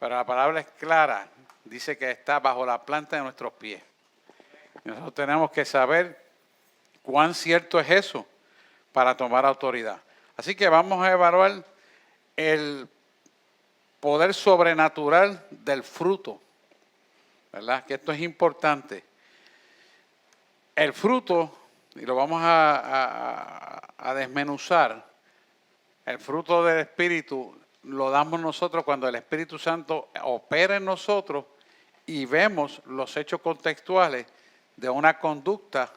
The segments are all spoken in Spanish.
Pero la palabra es clara, dice que está bajo la planta de nuestros pies. Nosotros tenemos que saber cuán cierto es eso para tomar autoridad. Así que vamos a evaluar el poder sobrenatural del fruto, ¿verdad? Que esto es importante. El fruto, y lo vamos a desmenuzar, el fruto del Espíritu lo damos nosotros cuando el Espíritu Santo opera en nosotros y vemos los hechos contextuales de una conducta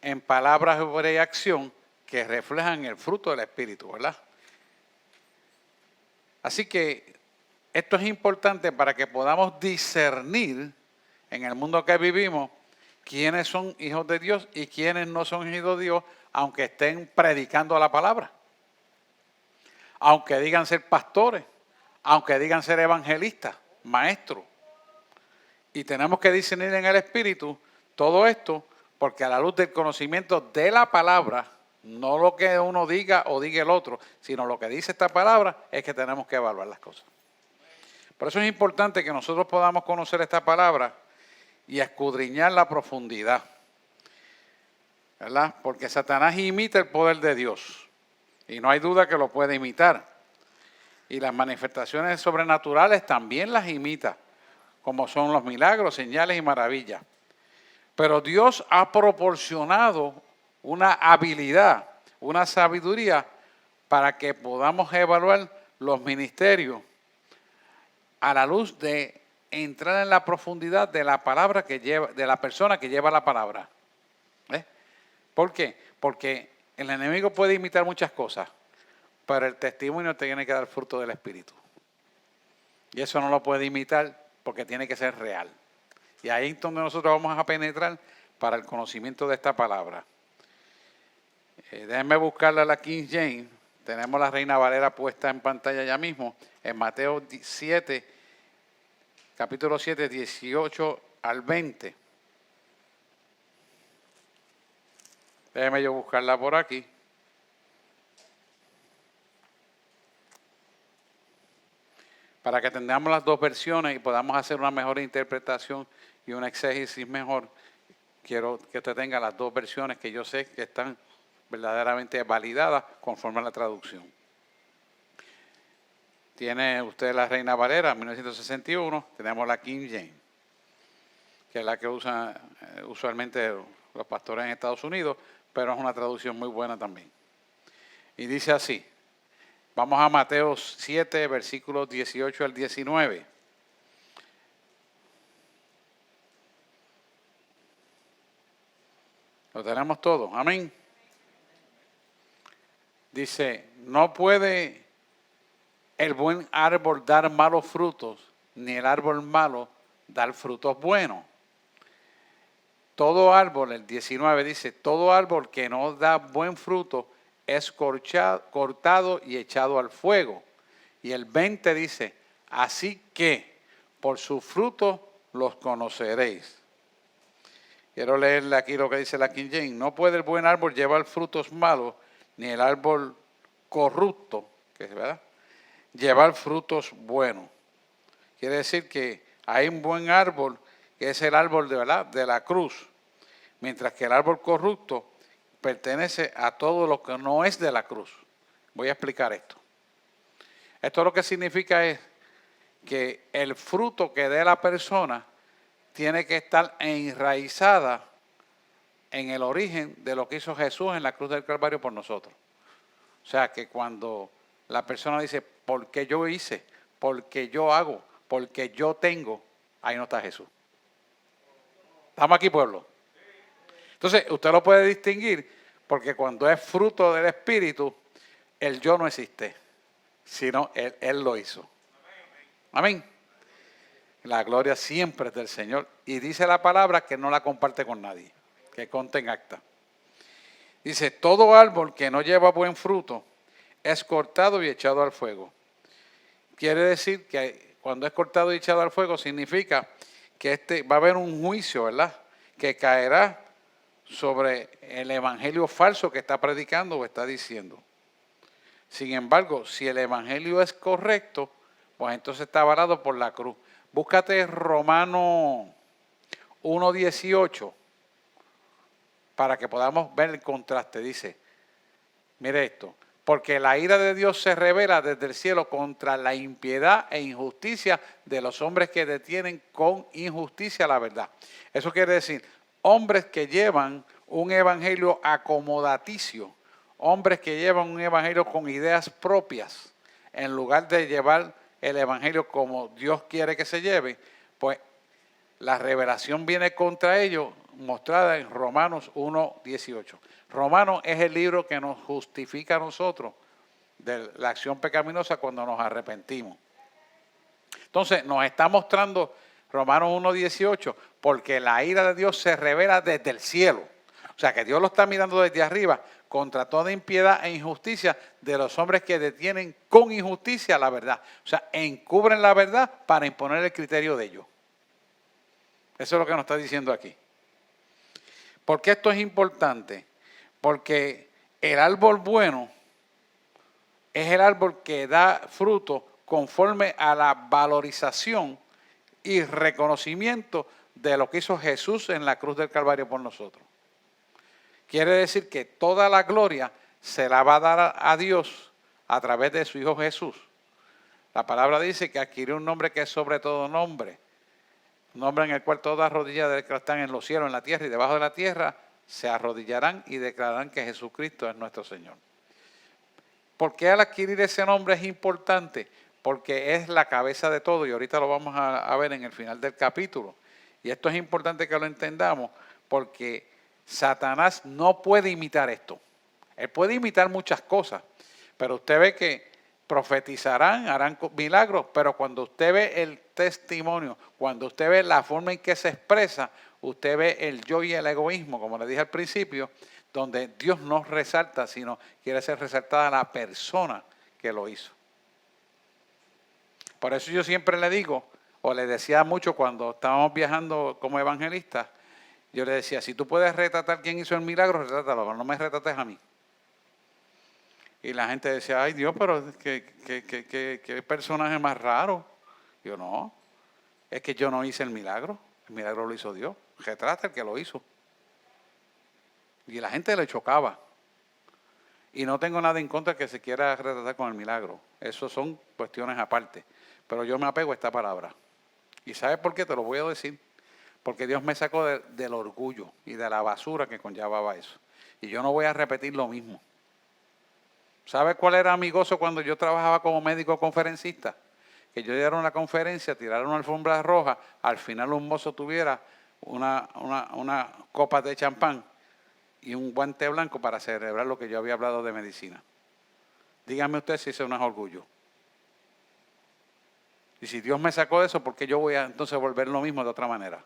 en palabras, obra y acción que reflejan el fruto del Espíritu, ¿verdad? Así que esto es importante para que podamos discernir en el mundo que vivimos quiénes son hijos de Dios y quiénes no son hijos de Dios, aunque estén predicando la palabra, aunque digan ser pastores, aunque digan ser evangelistas, maestros. Y tenemos que discernir en el Espíritu todo esto, porque a la luz del conocimiento de la palabra, no lo que uno diga o diga el otro, sino lo que dice esta palabra, es que tenemos que evaluar las cosas. Por eso es importante que nosotros podamos conocer esta palabra y escudriñar la profundidad, ¿verdad? Porque Satanás imita el poder de Dios y no hay duda que lo puede imitar. Y las manifestaciones sobrenaturales también las imita, como son los milagros, señales y maravillas. Pero Dios ha proporcionado una habilidad, una sabiduría para que podamos evaluar los ministerios a la luz de entrar en la profundidad de la palabra que lleva, de la persona que lleva la palabra. ¿Por qué? Porque el enemigo puede imitar muchas cosas, pero el testimonio te tiene que dar fruto del Espíritu. Y eso no lo puede imitar porque tiene que ser real. Y ahí es donde nosotros vamos a penetrar para el conocimiento de esta palabra. Déjenme buscarla la King James. Tenemos la Reina Valera puesta en pantalla ya mismo. En Mateo 7, capítulo 7, 18 al 20. Déjenme yo buscarla por aquí. Para que tengamos las dos versiones y podamos hacer una mejor interpretación y una exégesis mejor, quiero que usted tenga las dos versiones que yo sé que están verdaderamente validadas conforme a la traducción. Tiene usted la Reina Valera, 1961, tenemos la King James, que es la que usan usualmente los pastores en Estados Unidos, pero es una traducción muy buena también. Y dice así, vamos a Mateo 7, versículos 18 al 19. Lo tenemos todo, amén. Dice, no puede el buen árbol dar malos frutos, ni el árbol malo dar frutos buenos. Todo árbol, el 19 dice, todo árbol que no da buen fruto es cortado y echado al fuego. Y el 20 dice, así que por sus frutos los conoceréis. Quiero leerle aquí lo que dice la King James. No puede el buen árbol llevar frutos malos, ni el árbol corrupto, que es verdad, llevar frutos buenos. Quiere decir que hay un buen árbol, que es el árbol de, ¿verdad?, de la cruz, mientras que el árbol corrupto pertenece a todo lo que no es de la cruz. Voy a explicar esto. Esto lo que significa es que el fruto que dé la persona tiene que estar enraizada en el origen de lo que hizo Jesús en la cruz del Calvario por nosotros. O sea que cuando la persona dice, porque yo hice, porque yo hago, porque yo tengo, ahí no está Jesús. ¿Estamos aquí, pueblo? Entonces, usted lo puede distinguir porque cuando es fruto del Espíritu, el yo no existe, sino Él lo hizo. Amén. La gloria siempre es del Señor. Y dice la palabra que no la comparte con nadie, que conste en acta. Dice, todo árbol que no lleva buen fruto es cortado y echado al fuego. Quiere decir que cuando es cortado y echado al fuego significa que va a haber un juicio, ¿verdad?, que caerá sobre el evangelio falso que está predicando o está diciendo. Sin embargo, si el evangelio es correcto, pues entonces está avalado por la cruz. Búscate Romanos 1:18 para que podamos ver el contraste. Dice, mire esto, porque la ira de Dios se revela desde el cielo contra la impiedad e injusticia de los hombres que detienen con injusticia la verdad. Eso quiere decir, hombres que llevan un evangelio acomodaticio, hombres que llevan un evangelio con ideas propias, en lugar de llevar el evangelio como Dios quiere que se lleve, pues la revelación viene contra ellos, mostrada en Romanos 1:18. Romanos es el libro que nos justifica a nosotros de la acción pecaminosa cuando nos arrepentimos. Entonces nos está mostrando Romanos 1:18 porque la ira de Dios se revela desde el cielo. O sea que Dios lo está mirando desde arriba contra toda impiedad e injusticia de los hombres que detienen con injusticia la verdad. O sea, encubren la verdad para imponer el criterio de ellos. Eso es lo que nos está diciendo aquí. ¿Por qué esto es importante? Porque el árbol bueno es el árbol que da fruto conforme a la valorización y reconocimiento de lo que hizo Jesús en la cruz del Calvario por nosotros. Quiere decir que toda la gloria se la va a dar a Dios a través de su Hijo Jesús. La palabra dice que adquirió un nombre que es sobre todo nombre. Un nombre en el cual todas rodillas de los que están en los cielos, en la tierra y debajo de la tierra se arrodillarán y declararán que Jesucristo es nuestro Señor. ¿Por qué al adquirir ese nombre es importante? Porque es la cabeza de todo y ahorita lo vamos a ver en el final del capítulo. Y esto es importante que lo entendamos porque Satanás no puede imitar esto. Él puede imitar muchas cosas, pero usted ve que profetizarán, harán milagros, pero cuando usted ve el testimonio, cuando usted ve la forma en que se expresa, usted ve el yo y el egoísmo, como le dije al principio, donde Dios no resalta, sino quiere ser resaltada la persona que lo hizo. Por eso yo siempre le digo, o le decía mucho cuando estábamos viajando como evangelistas, yo le decía, si tú puedes retratar quién hizo el milagro, retrátalo, pero no me retrates a mí. Y la gente decía, ay Dios, pero qué personaje más raro. Yo no, es que yo no hice el milagro lo hizo Dios. Retrata el que lo hizo. Y la gente le chocaba. Y no tengo nada en contra que se quiera retratar con el milagro. Eso son cuestiones aparte. Pero yo me apego a esta palabra. ¿Y sabes por qué? Te lo voy a decir. Porque Dios me sacó del orgullo y de la basura que conllevaba eso. Y yo no voy a repetir lo mismo. ¿Sabes cuál era mi gozo cuando yo trabajaba como médico conferencista? Que yo diera una conferencia, tirara una alfombra roja, al final un mozo tuviera una copa de champán y un guante blanco para celebrar lo que yo había hablado de medicina. Dígame usted si eso no es orgullo. Y si Dios me sacó de eso, ¿por qué yo voy a entonces volver lo mismo de otra manera?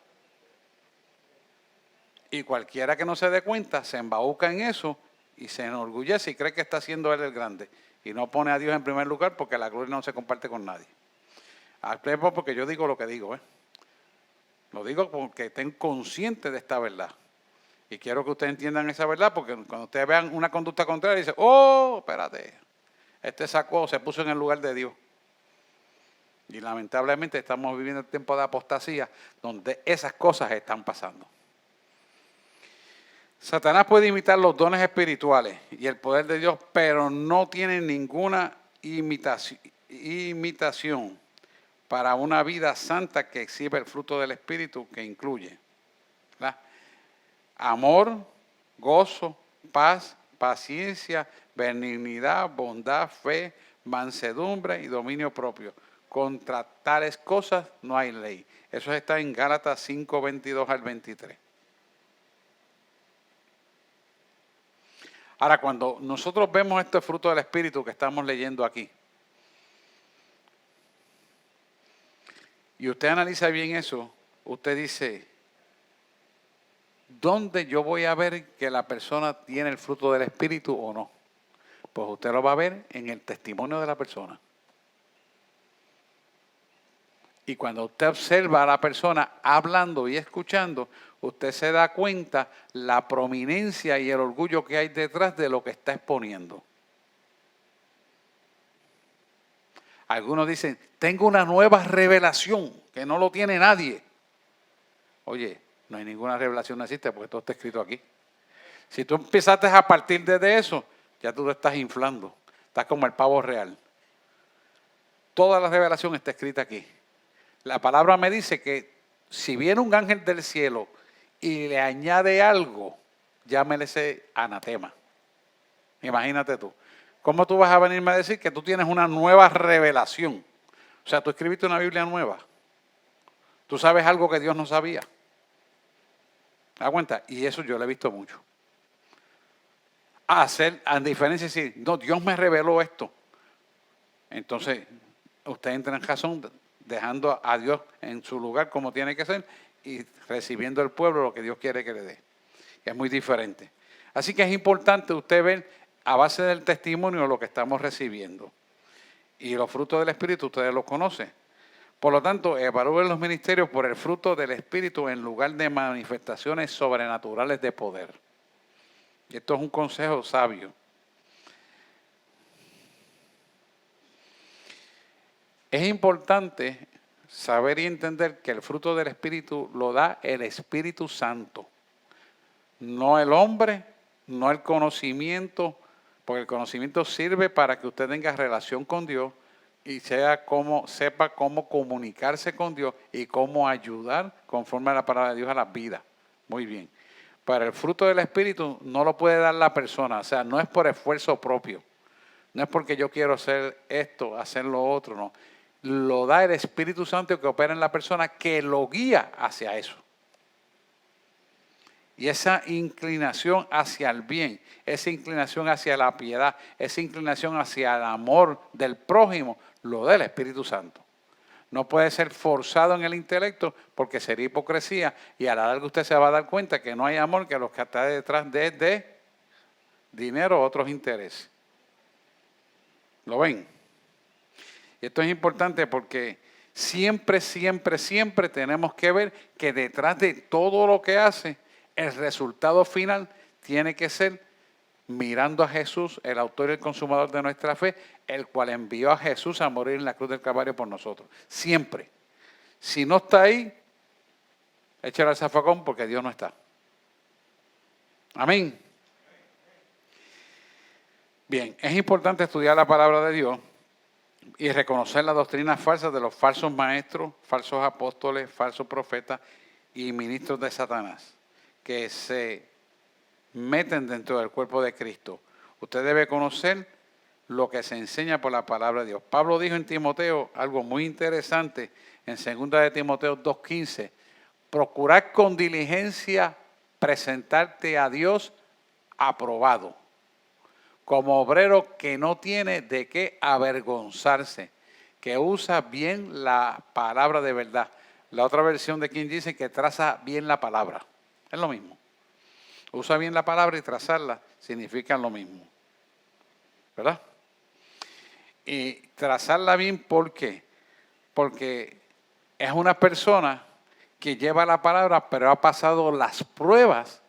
Y cualquiera que no se dé cuenta se embauca en eso y se enorgullece y cree que está siendo él el grande. Y no pone a Dios en primer lugar porque la gloria no se comparte con nadie. Porque yo digo lo que digo. Lo digo porque estén conscientes de esta verdad. Y quiero que ustedes entiendan esa verdad porque cuando ustedes vean una conducta contraria, dicen, oh, espérate, se puso en el lugar de Dios. Y lamentablemente estamos viviendo el tiempo de apostasía donde esas cosas están pasando. Satanás puede imitar los dones espirituales y el poder de Dios, pero no tiene ninguna imitación para una vida santa que exhibe el fruto del Espíritu que incluye, ¿verdad? Amor, gozo, paz, paciencia, benignidad, bondad, fe, mansedumbre y dominio propio. Contra tales cosas no hay ley. Eso está en Gálatas 5, 22 al 23. Ahora, cuando nosotros vemos este fruto del Espíritu que estamos leyendo aquí, y usted analiza bien eso, usted dice, ¿dónde yo voy a ver que la persona tiene el fruto del Espíritu o no? Pues usted lo va a ver en el testimonio de la persona. Y cuando usted observa a la persona hablando y escuchando, usted se da cuenta la prominencia y el orgullo que hay detrás de lo que está exponiendo. Algunos dicen, tengo una nueva revelación que no lo tiene nadie. Oye, no hay ninguna revelación, no existe porque todo está escrito aquí. Si tú empezaste a partir de eso, ya tú lo estás inflando. Estás como el pavo real. Toda la revelación está escrita aquí. La palabra me dice que si viene un ángel del cielo y le añade algo, llámele ese anatema. Imagínate tú. ¿Cómo tú vas a venirme a decir que tú tienes una nueva revelación? O sea, tú escribiste una Biblia nueva. Tú sabes algo que Dios no sabía. ¿Te das cuenta? Y eso yo lo he visto mucho. A diferencia de decir, no, Dios me reveló esto. Entonces, usted entra en razón dejando a Dios en su lugar como tiene que ser y recibiendo el pueblo lo que Dios quiere que le dé. Es muy diferente. Así que es importante usted ver a base del testimonio lo que estamos recibiendo. Y los frutos del Espíritu ustedes los conocen. Por lo tanto, evalúen los ministerios por el fruto del Espíritu en lugar de manifestaciones sobrenaturales de poder. Y esto es un consejo sabio. Es importante saber y entender que el fruto del Espíritu lo da el Espíritu Santo. No el hombre, no el conocimiento, porque el conocimiento sirve para que usted tenga relación con Dios y sepa cómo comunicarse con Dios y cómo ayudar conforme a la palabra de Dios a las vidas. Muy bien. Pero el fruto del Espíritu no lo puede dar la persona, o sea, no es por esfuerzo propio. No es porque yo quiero hacer esto, hacer lo otro, no. Lo da el Espíritu Santo que opera en la persona, que lo guía hacia eso. Y esa inclinación hacia el bien, esa inclinación hacia la piedad, esa inclinación hacia el amor del prójimo, lo da el Espíritu Santo. No puede ser forzado en el intelecto porque sería hipocresía y a la larga usted se va a dar cuenta que no hay amor, que lo que está detrás de dinero o otros intereses. ¿Lo ven? Y esto es importante porque siempre tenemos que ver que detrás de todo lo que hace, el resultado final tiene que ser mirando a Jesús, el autor y el consumador de nuestra fe, el cual envió a Jesús a morir en la cruz del Calvario por nosotros. Siempre. Si no está ahí, échale al zafacón porque Dios no está. Amén. Bien, es importante estudiar la palabra de Dios y reconocer las doctrinas falsas de los falsos maestros, falsos apóstoles, falsos profetas y ministros de Satanás que se meten dentro del cuerpo de Cristo. Usted debe conocer lo que se enseña por la palabra de Dios. Pablo dijo en Timoteo algo muy interesante en 2 de Timoteo 2:15. Procurar con diligencia presentarte a Dios aprobado, como obrero que no tiene de qué avergonzarse, que usa bien la palabra de verdad. La otra versión de quien dice que traza bien la palabra. Es lo mismo. Usa bien la palabra y trazarla significan lo mismo. ¿Verdad? Y trazarla bien, ¿por qué? Porque es una persona que lleva la palabra, pero ha pasado las pruebas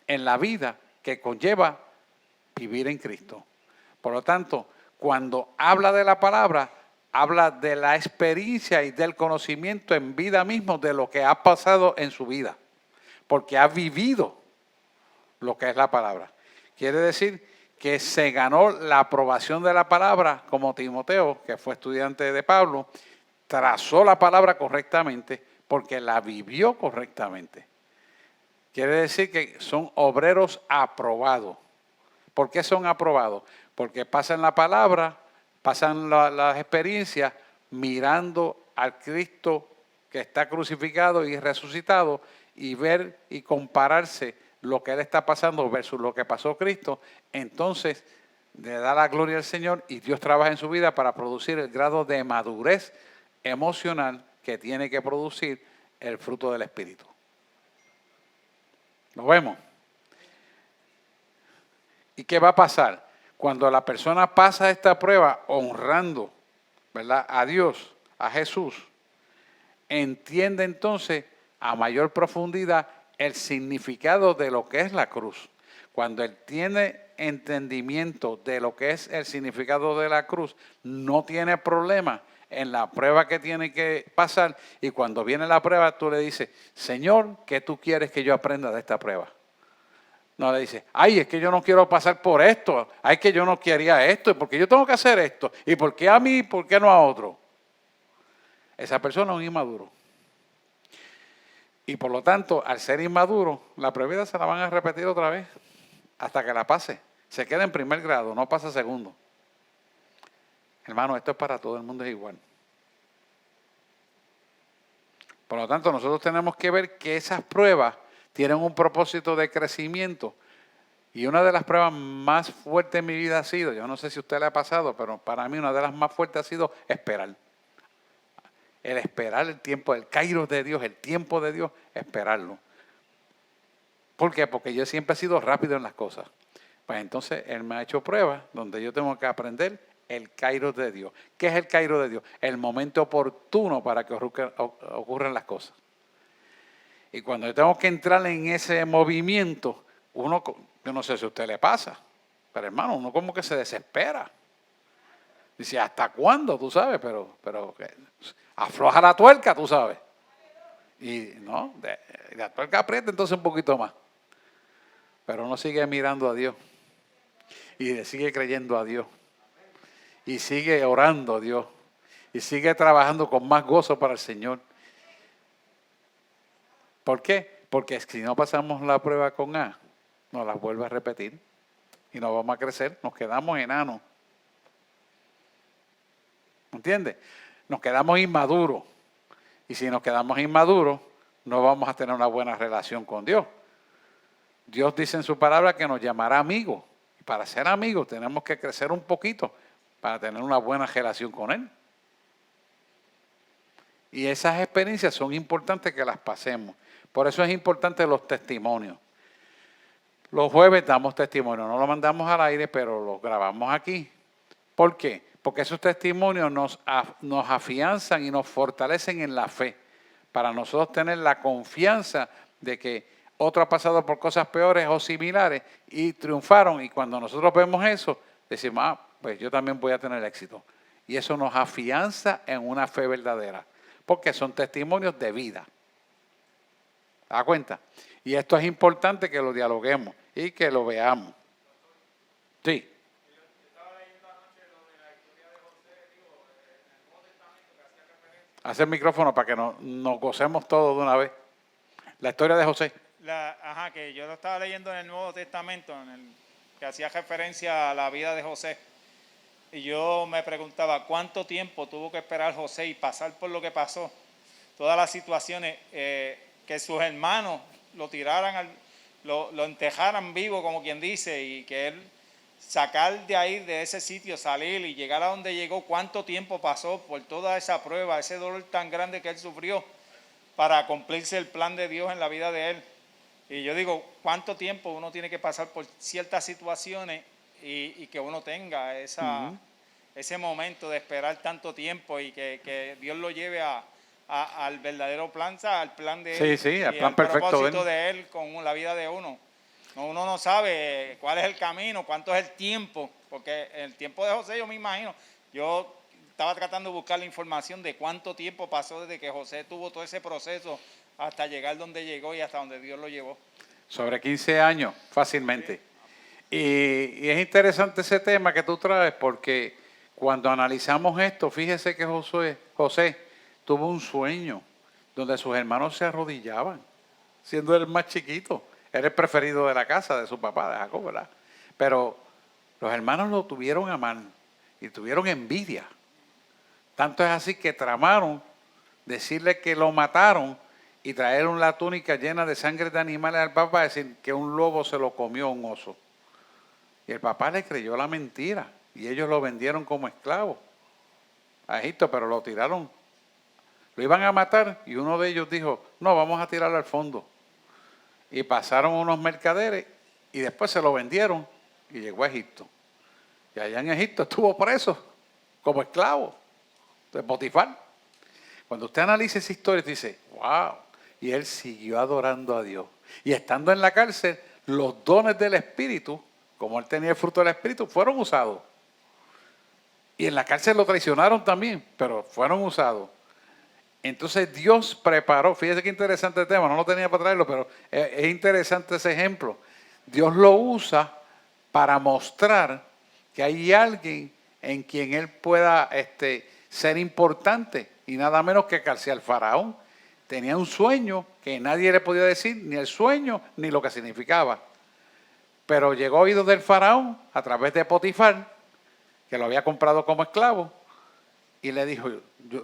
en la vida que conlleva vivir en Cristo. Por lo tanto, cuando habla de la palabra, habla de la experiencia y del conocimiento en vida mismo de lo que ha pasado en su vida, porque ha vivido lo que es la palabra. Quiere decir que se ganó la aprobación de la palabra, como Timoteo, que fue estudiante de Pablo, trazó la palabra correctamente porque la vivió correctamente. Quiere decir que son obreros aprobados. ¿Por qué son aprobados? Porque pasan la palabra, pasan las experiencias mirando al Cristo que está crucificado y resucitado y ver y compararse lo que él está pasando versus lo que pasó Cristo. Entonces le da la gloria al Señor y Dios trabaja en su vida para producir el grado de madurez emocional que tiene que producir el fruto del Espíritu. ¿Lo vemos? ¿Y qué va a pasar? Cuando la persona pasa esta prueba honrando, ¿verdad?, a Dios, a Jesús, entiende entonces a mayor profundidad el significado de lo que es la cruz. Cuando él tiene entendimiento de lo que es el significado de la cruz, no tiene problema en la prueba que tiene que pasar. Y cuando viene la prueba, tú le dices, Señor, ¿qué tú quieres que yo aprenda de esta prueba? No le dices, ay, es que yo no quiero pasar por esto, ay, que yo no quería esto, ¿y por qué yo tengo que hacer esto? ¿Y por qué a mí, por qué no a otro? Esa persona es un inmaduro. Y por lo tanto, al ser inmaduro, la prueba se la van a repetir otra vez hasta que la pase. Se queda en primer grado, no pasa segundo. Hermano, esto es para todo el mundo, es igual. Por lo tanto, nosotros tenemos que ver que esas pruebas tienen un propósito de crecimiento. Y una de las pruebas más fuertes en mi vida ha sido, yo no sé si a usted le ha pasado, pero para mí una de las más fuertes ha sido esperar. El esperar el tiempo, el kairos de Dios, el tiempo de Dios, esperarlo. ¿Por qué? Porque yo siempre he sido rápido en las cosas. Pues entonces Él me ha hecho pruebas donde yo tengo que aprender el kairos de Dios. ¿Qué es el kairos de Dios? El momento oportuno para que ocurran las cosas. Y cuando yo tengo que entrar en ese movimiento, yo no sé si a usted le pasa, pero hermano, uno como que se desespera. Dice, ¿hasta cuándo? Tú sabes, pero afloja la tuerca, tú sabes. Y no, la tuerca aprieta entonces un poquito más. Pero uno sigue mirando a Dios. Y sigue creyendo a Dios. Y sigue orando a Dios. Y sigue trabajando con más gozo para el Señor. ¿Por qué? Porque si no pasamos la prueba con A, nos las vuelve a repetir. Y no vamos a crecer, nos quedamos enanos. ¿Entiendes? Nos quedamos inmaduros. Y si nos quedamos inmaduros, no vamos a tener una buena relación con Dios. Dios dice en su palabra que nos llamará amigos. Y para ser amigos tenemos que crecer un poquito para tener una buena relación con Él. Y esas experiencias son importantes que las pasemos. Por eso es importante los testimonios. Los jueves damos testimonio. No lo mandamos al aire, pero los grabamos aquí. ¿Por qué? Porque esos testimonios nos afianzan y nos fortalecen en la fe. Para nosotros tener la confianza de que otro ha pasado por cosas peores o similares y triunfaron. Y cuando nosotros vemos eso, decimos, pues yo también voy a tener éxito. Y eso nos afianza en una fe verdadera. Porque son testimonios de vida. ¿Te das cuenta? Y esto es importante que lo dialoguemos y que lo veamos. Sí. Hace el micrófono para que nos gocemos todos de una vez. La historia de José. Que yo lo estaba leyendo en el Nuevo Testamento, que hacía referencia a la vida de José. Y yo me preguntaba, ¿cuánto tiempo tuvo que esperar José y pasar por lo que pasó? Todas las situaciones, que sus hermanos lo tiraran, lo enterraran vivo, como quien dice, y que él sacar de ahí, de ese sitio, salir y llegar a donde llegó, cuánto tiempo pasó por toda esa prueba, ese dolor tan grande que él sufrió para cumplirse el plan de Dios en la vida de él. Y yo digo, ¿cuánto tiempo uno tiene que pasar por ciertas situaciones y que uno tenga ese momento de esperar tanto tiempo y que Dios lo lleve al verdadero plan, al plan de él? Sí, al y plan al perfecto propósito de él con la vida de uno. Uno no sabe cuál es el camino, cuánto es el tiempo, porque el tiempo de José, yo me imagino, yo estaba tratando de buscar la información de cuánto tiempo pasó desde que José tuvo todo ese proceso hasta llegar donde llegó y hasta donde Dios lo llevó. Sobre 15 años, fácilmente. Y es interesante ese tema que tú traes porque cuando analizamos esto, fíjese que José tuvo un sueño donde sus hermanos se arrodillaban, siendo él el más chiquito. Era el preferido de la casa de su papá, de Jacob, ¿verdad? Pero los hermanos lo tuvieron a mal y tuvieron envidia. Tanto es así que tramaron decirle que lo mataron y trajeron la túnica llena de sangre de animales al papá, decir que un lobo se lo comió un oso. Y el papá le creyó la mentira y ellos lo vendieron como esclavo a Egipto, pero lo tiraron. Lo iban a matar y uno de ellos dijo, no, vamos a tirarlo al fondo. Y pasaron unos mercaderes y después se lo vendieron y llegó a Egipto. Y allá en Egipto estuvo preso como esclavo de Potifar. Cuando usted analiza esa historia, dice, wow. Y él siguió adorando a Dios. Y estando en la cárcel, los dones del Espíritu como él tenía el fruto del Espíritu, fueron usados. Y en la cárcel lo traicionaron también, pero fueron usados. Entonces Dios preparó, fíjese qué interesante el tema, no lo tenía para traerlo, pero es interesante ese ejemplo. Dios lo usa para mostrar que hay alguien en quien él pueda ser importante, y nada menos que el faraón tenía un sueño que nadie le podía decir ni el sueño ni lo que significaba. Pero llegó a oídos del faraón a través de Potifar, que lo había comprado como esclavo, y le dijo,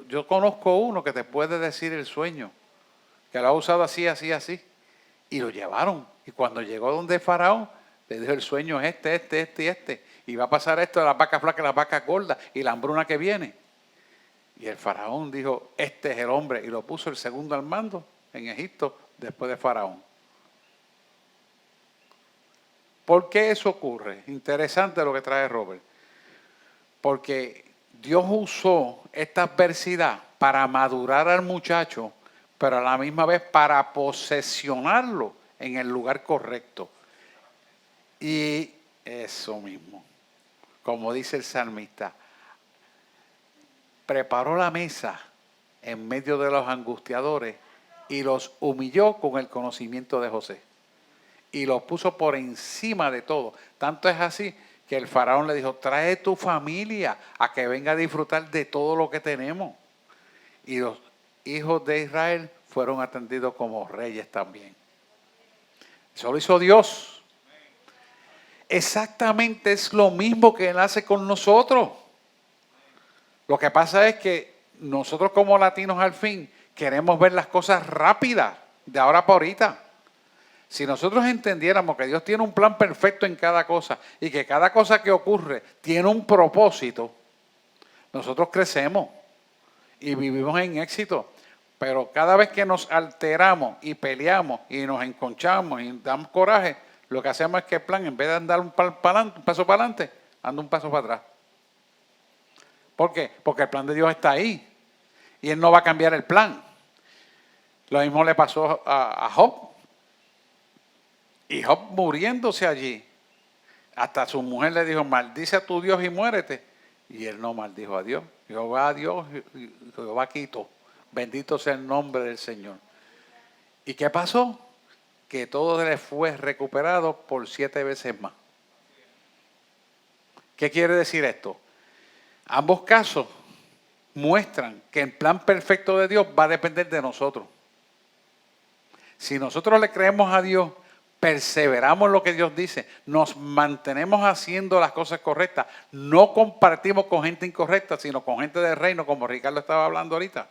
yo conozco uno que te puede decir el sueño, que lo ha usado así, así, así. Y lo llevaron. Y cuando llegó donde Faraón, le dijo, el sueño es este y este. Y va a pasar esto de las vacas flacas y las vacas gordas y la hambruna que viene. Y el Faraón dijo, este es el hombre. Y lo puso el segundo al mando en Egipto después de Faraón. ¿Por qué eso ocurre? Interesante lo que trae Robert. Porque Dios usó esta adversidad para madurar al muchacho, pero a la misma vez para posesionarlo en el lugar correcto. Y eso mismo, como dice el salmista, preparó la mesa en medio de los angustiadores y los humilló con el conocimiento de José. Y los puso por encima de todo. Tanto es así que el faraón le dijo, trae tu familia a que venga a disfrutar de todo lo que tenemos. Y los hijos de Israel fueron atendidos como reyes también. Eso lo hizo Dios. Exactamente es lo mismo que Él hace con nosotros. Lo que pasa es que nosotros como latinos al fin queremos ver las cosas rápidas, de ahora para ahorita. Si nosotros entendiéramos que Dios tiene un plan perfecto en cada cosa y que cada cosa que ocurre tiene un propósito, nosotros crecemos y vivimos en éxito. Pero cada vez que nos alteramos y peleamos y nos enconchamos y damos coraje, lo que hacemos es que el plan, en vez de andar un paso para adelante, anda un paso para atrás. ¿Por qué? Porque el plan de Dios está ahí y Él no va a cambiar el plan. Lo mismo le pasó a Job. Y Job muriéndose allí, hasta su mujer le dijo, maldice a tu Dios y muérete. Y él no maldijo a Dios. Jehová a Dios y Jehová quitó. Bendito sea el nombre del Señor. ¿Y qué pasó? Que todo le fue recuperado por 7 veces más. ¿Qué quiere decir esto? Ambos casos muestran que el plan perfecto de Dios va a depender de nosotros. Si nosotros le creemos a Dios, perseveramos en lo que Dios dice, nos mantenemos haciendo las cosas correctas, no compartimos con gente incorrecta, sino con gente del reino, como Ricardo estaba hablando ahorita.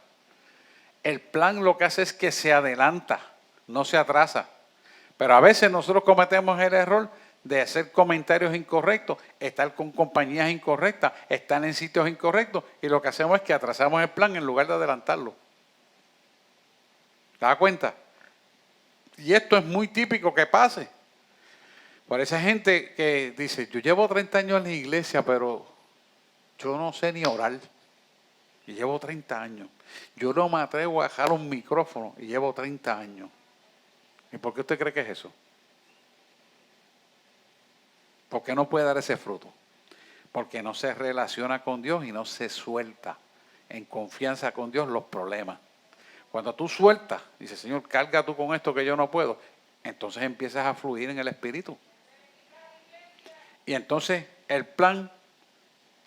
El plan lo que hace es que se adelanta, no se atrasa. Pero a veces nosotros cometemos el error de hacer comentarios incorrectos, estar con compañías incorrectas, estar en sitios incorrectos, y lo que hacemos es que atrasamos el plan en lugar de adelantarlo. ¿Te das cuenta? Y esto es muy típico que pase. Por esa gente que dice, yo llevo 30 años en la iglesia, pero yo no sé ni orar. Y llevo 30 años. Yo no me atrevo a dejar un micrófono y llevo 30 años. ¿Y por qué usted cree que es eso? ¿Por qué no puede dar ese fruto? Porque no se relaciona con Dios y no se suelta en confianza con Dios los problemas. Cuando tú sueltas, dices, Señor, carga tú con esto que yo no puedo, entonces empiezas a fluir en el Espíritu. Y entonces el plan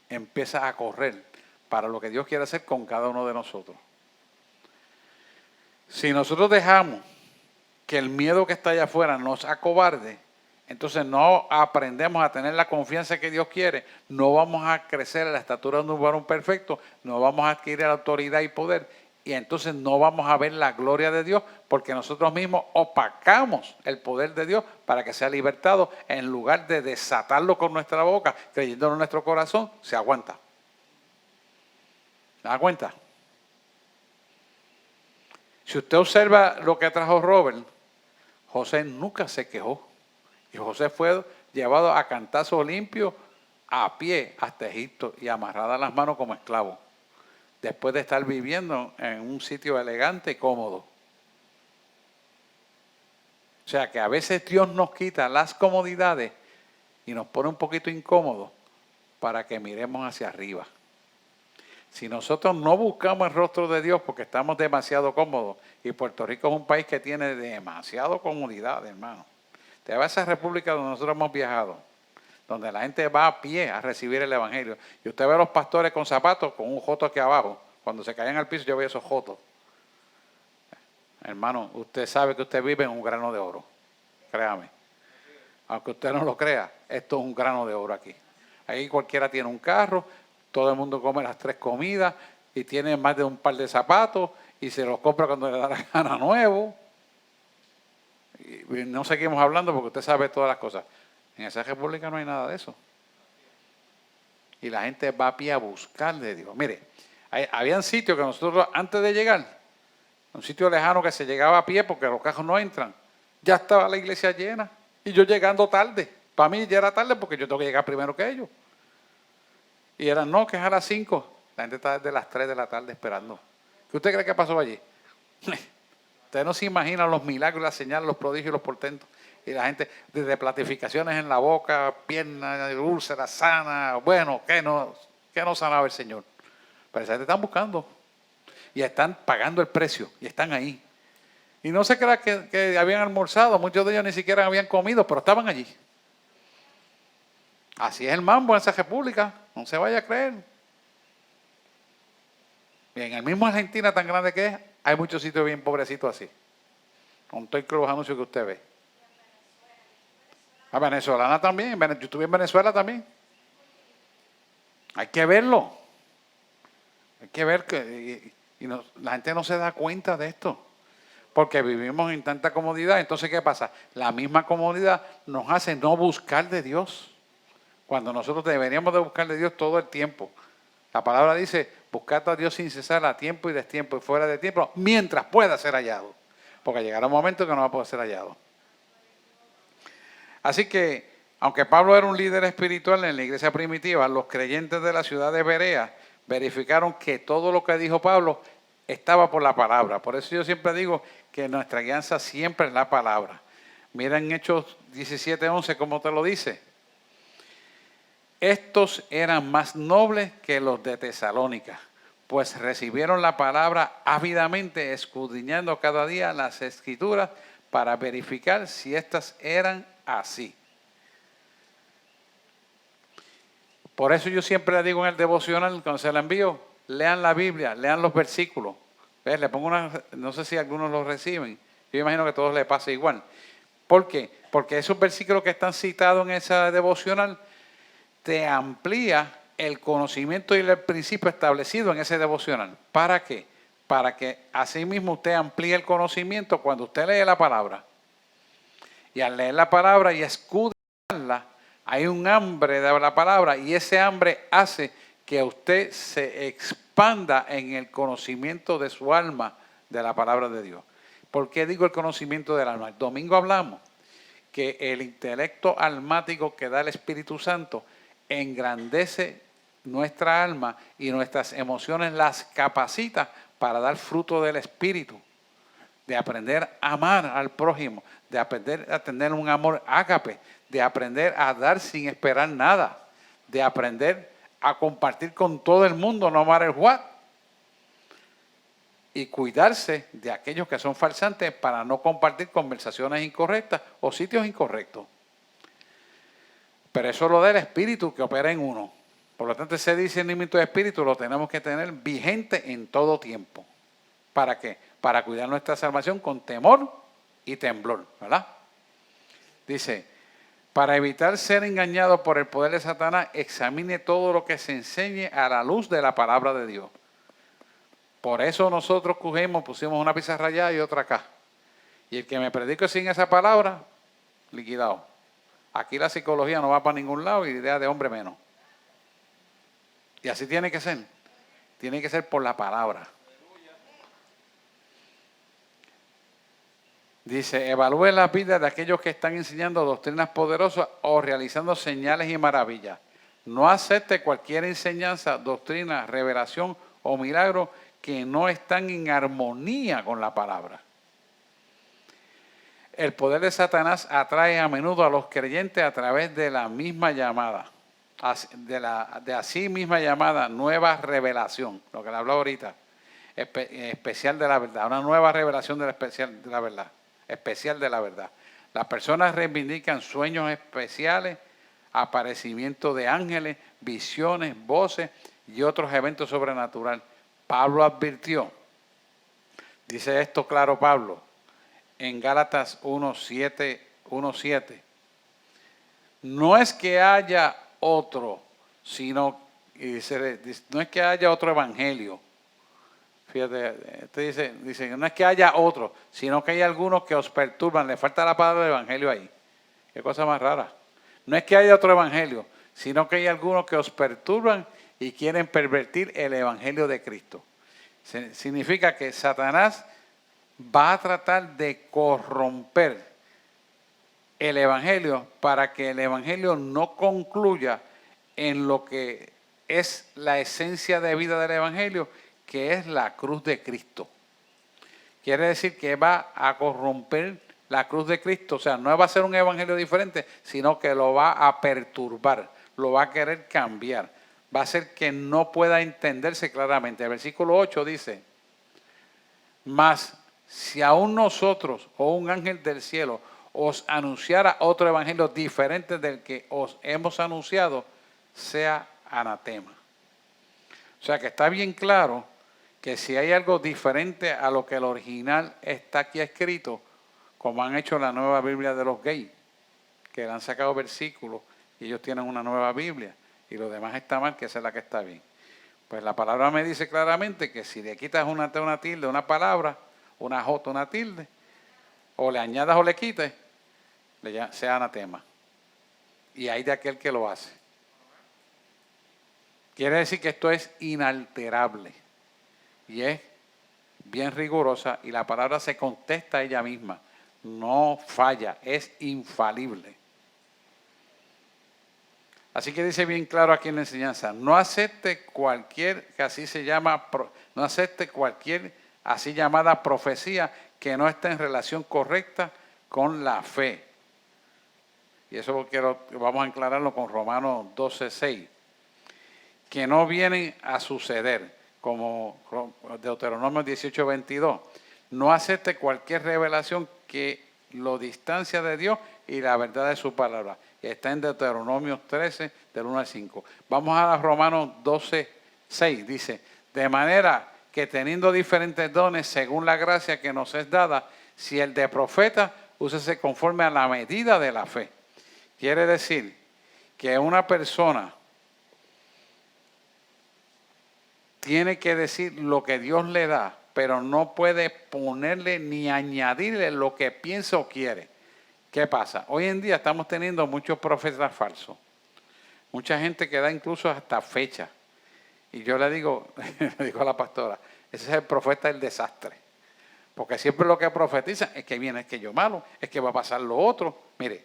empieza a correr para lo que Dios quiere hacer con cada uno de nosotros. Si nosotros dejamos que el miedo que está allá afuera nos acobarde, entonces no aprendemos a tener la confianza que Dios quiere, no vamos a crecer en la estatura de un varón perfecto, no vamos a adquirir autoridad y poder, y entonces no vamos a ver la gloria de Dios porque nosotros mismos opacamos el poder de Dios para que sea libertado en lugar de desatarlo con nuestra boca, creyéndolo en nuestro corazón, se aguanta. ¿Se da cuenta? Si usted observa lo que trajo Robert, José nunca se quejó. Y José fue llevado a cantazo limpio a pie hasta Egipto y amarrada las manos como esclavo, después de estar viviendo en un sitio elegante y cómodo. O sea que a veces Dios nos quita las comodidades y nos pone un poquito incómodos para que miremos hacia arriba. Si nosotros no buscamos el rostro de Dios porque estamos demasiado cómodos, y Puerto Rico es un país que tiene demasiado comodidad, hermano. Te vas a esa república donde nosotros hemos viajado, donde la gente va a pie a recibir el evangelio, y usted ve a los pastores con zapatos, con un joto aquí abajo. Cuando se caían al piso yo veía esos jotos. Hermano, usted sabe que usted vive en un grano de oro, créame. Aunque usted no lo crea, esto es un grano de oro aquí. Ahí cualquiera tiene un carro, todo el mundo come las 3 comidas y tiene más de un par de zapatos y se los compra cuando le da la gana nuevo. Y no seguimos hablando porque usted sabe todas las cosas. En esa república no hay nada de eso. Y la gente va a pie a buscar de Dios. Mire, habían sitios que nosotros antes de llegar, un sitio lejano que se llegaba a pie porque los carros no entran, ya estaba la iglesia llena y yo llegando tarde. Para mí ya era tarde porque yo tengo que llegar primero que ellos. Y eran, no, que es a las 5. La gente está desde las 3 de la tarde esperando. ¿Qué usted cree que pasó allí? Usted no se imagina los milagros, las señales, los prodigios, los portentos. Y la gente, desde platificaciones en la boca, piernas, úlceras sanas, bueno, ¿qué no sanaba el Señor? Pero esa gente están buscando. Y están pagando el precio. Y están ahí. Y no se crea que habían almorzado. Muchos de ellos ni siquiera habían comido, pero estaban allí. Así es el mambo en esa república. No se vaya a creer. Y en el mismo Argentina tan grande que es, hay muchos sitios bien pobrecitos así. Con todos los anuncios que usted ve. A venezolana también. Yo estuve en Venezuela también. Hay que verlo. Hay que ver que la gente no se da cuenta de esto. Porque vivimos en tanta comodidad. Entonces, ¿qué pasa? La misma comodidad nos hace no buscar de Dios. Cuando nosotros deberíamos de buscar de Dios todo el tiempo. La palabra dice, buscad a Dios sin cesar a tiempo y destiempo y fuera de tiempo, mientras pueda ser hallado. Porque llegará un momento que no va a poder ser hallado. Así que, aunque Pablo era un líder espiritual en la iglesia primitiva, los creyentes de la ciudad de Berea verificaron que todo lo que dijo Pablo estaba por la palabra. Por eso yo siempre digo que nuestra guianza siempre es la palabra. Mira en Hechos 17:11 cómo te lo dice. Estos eran más nobles que los de Tesalónica, pues recibieron la palabra ávidamente, escudriñando cada día las escrituras para verificar si éstas eran así. Por eso yo siempre le digo en el devocional, cuando se la envío, lean la Biblia, lean los versículos. ¿Ves? Le pongo no sé si algunos los reciben, yo imagino que a todos les pasa igual. ¿Por qué? Porque esos versículos que están citados en esa devocional te amplía el conocimiento y el principio establecido en ese devocional. ¿Para qué? Para que así mismo usted amplíe el conocimiento cuando usted lee la palabra. Y al leer la palabra y escudriñarla, hay un hambre de la palabra y ese hambre hace que usted se expanda en el conocimiento de su alma de la palabra de Dios. ¿Por qué digo el conocimiento del alma? El domingo hablamos que el intelecto almático que da el Espíritu Santo engrandece nuestra alma y nuestras emociones las capacita para dar fruto del Espíritu, de aprender a amar al prójimo, de aprender a tener un amor ágape, de aprender a dar sin esperar nada, de aprender a compartir con todo el mundo, no matter what, y cuidarse de aquellos que son falsantes para no compartir conversaciones incorrectas o sitios incorrectos. Pero eso lo da el Espíritu que opera en uno. Por lo tanto, ese discernimiento de Espíritu lo tenemos que tener vigente en todo tiempo. ¿Para qué? Para cuidar nuestra salvación con temor y temblor, ¿verdad? Dice, para evitar ser engañado por el poder de Satanás, examine todo lo que se enseñe a la luz de la palabra de Dios. Por eso nosotros pusimos una pizarra allá y otra acá. Y el que me predique sin esa palabra, liquidado. Aquí la psicología no va para ningún lado y idea de hombre menos. Y así tiene que ser. Tiene que ser por la palabra. Dice, evalúe la vida de aquellos que están enseñando doctrinas poderosas o realizando señales y maravillas. No acepte cualquier enseñanza, doctrina, revelación o milagro que no están en armonía con la palabra. El poder de Satanás atrae a menudo a los creyentes a través de la misma llamada, de así misma llamada nueva revelación, lo que le habló ahorita, especial de la verdad, una nueva revelación de la especial de la verdad, especial de la verdad. Las personas reivindican sueños especiales, aparecimientos de ángeles, visiones, voces y otros eventos sobrenaturales. Pablo advirtió, dice esto claro Pablo, en Gálatas 1:7, no es que haya otro, sino, y dice, no es que haya otro evangelio. Fíjate, dice, no es que haya otro, sino que hay algunos que os perturban. Le falta la palabra evangelio ahí. Qué cosa más rara. No es que haya otro evangelio, sino que hay algunos que os perturban y quieren pervertir el evangelio de Cristo. Significa que Satanás va a tratar de corromper el evangelio para que el evangelio no concluya en lo que es la esencia de vida del evangelio, que es la cruz de Cristo. Quiere decir que va a corromper la cruz de Cristo. O sea, no va a ser un evangelio diferente, sino que lo va a perturbar, lo va a querer cambiar. Va a hacer que no pueda entenderse claramente. El versículo 8 dice, mas si aún nosotros o un ángel del cielo os anunciara otro evangelio diferente del que os hemos anunciado, sea anatema. O sea que está bien claro que si hay algo diferente a lo que el original está aquí escrito, como han hecho la nueva Biblia de los gays, que le han sacado versículos y ellos tienen una nueva Biblia y lo demás está mal, que esa es la que está bien. Pues la palabra me dice claramente que si le quitas una tilde, una palabra, una jota, una tilde, o le añadas o le quites, sea anatema. Y hay de aquel que lo hace. Quiere decir que esto es inalterable y es bien rigurosa y la palabra se contesta a ella misma. No falla, es infalible. Así que dice bien claro aquí en la enseñanza, no acepte cualquier, que así se llama, no acepte cualquier así llamada profecía que no esté en relación correcta con la fe. Y eso vamos a aclararlo con Romanos 12:6. Que no vienen a suceder, como Deuteronomio 18:22. No acepte cualquier revelación que lo distancia de Dios y la verdad de su palabra. Está en Deuteronomio 13, del 1 al 5. Vamos a Romanos 12:6. Dice, de manera que teniendo diferentes dones según la gracia que nos es dada, si el de profeta, úsese conforme a la medida de la fe. Quiere decir que una persona tiene que decir lo que Dios le da, pero no puede ponerle ni añadirle lo que piensa o quiere. ¿Qué pasa? Hoy en día estamos teniendo muchos profetas falsos. Mucha gente que da incluso hasta fecha. Y yo le digo a la pastora, ese es el profeta del desastre. Porque siempre lo que profetizan es que viene aquello malo, es que va a pasar lo otro. Mire,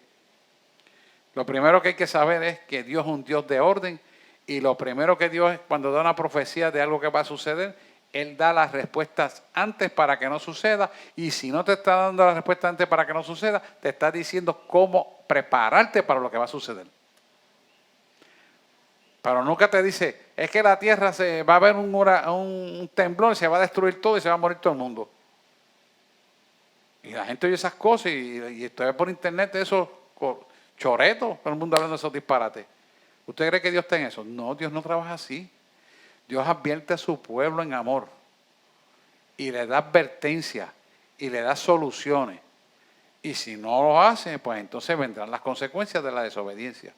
lo primero que hay que saber es que Dios es un Dios de orden. Y lo primero que Dios, cuando da una profecía de algo que va a suceder, Él da las respuestas antes para que no suceda. Y si no te está dando las respuestas antes para que no suceda, te está diciendo cómo prepararte para lo que va a suceder. Pero nunca te dice, es que la tierra va a haber un temblor, se va a destruir todo y se va a morir todo el mundo. Y la gente oye esas cosas y estoy por internet de esos choretos, todo el mundo hablando de esos disparates. ¿Usted cree que Dios está en eso? No, Dios no trabaja así. Dios advierte a su pueblo en amor y le da advertencia y le da soluciones. Y si no lo hace, pues entonces vendrán las consecuencias de la desobediencia.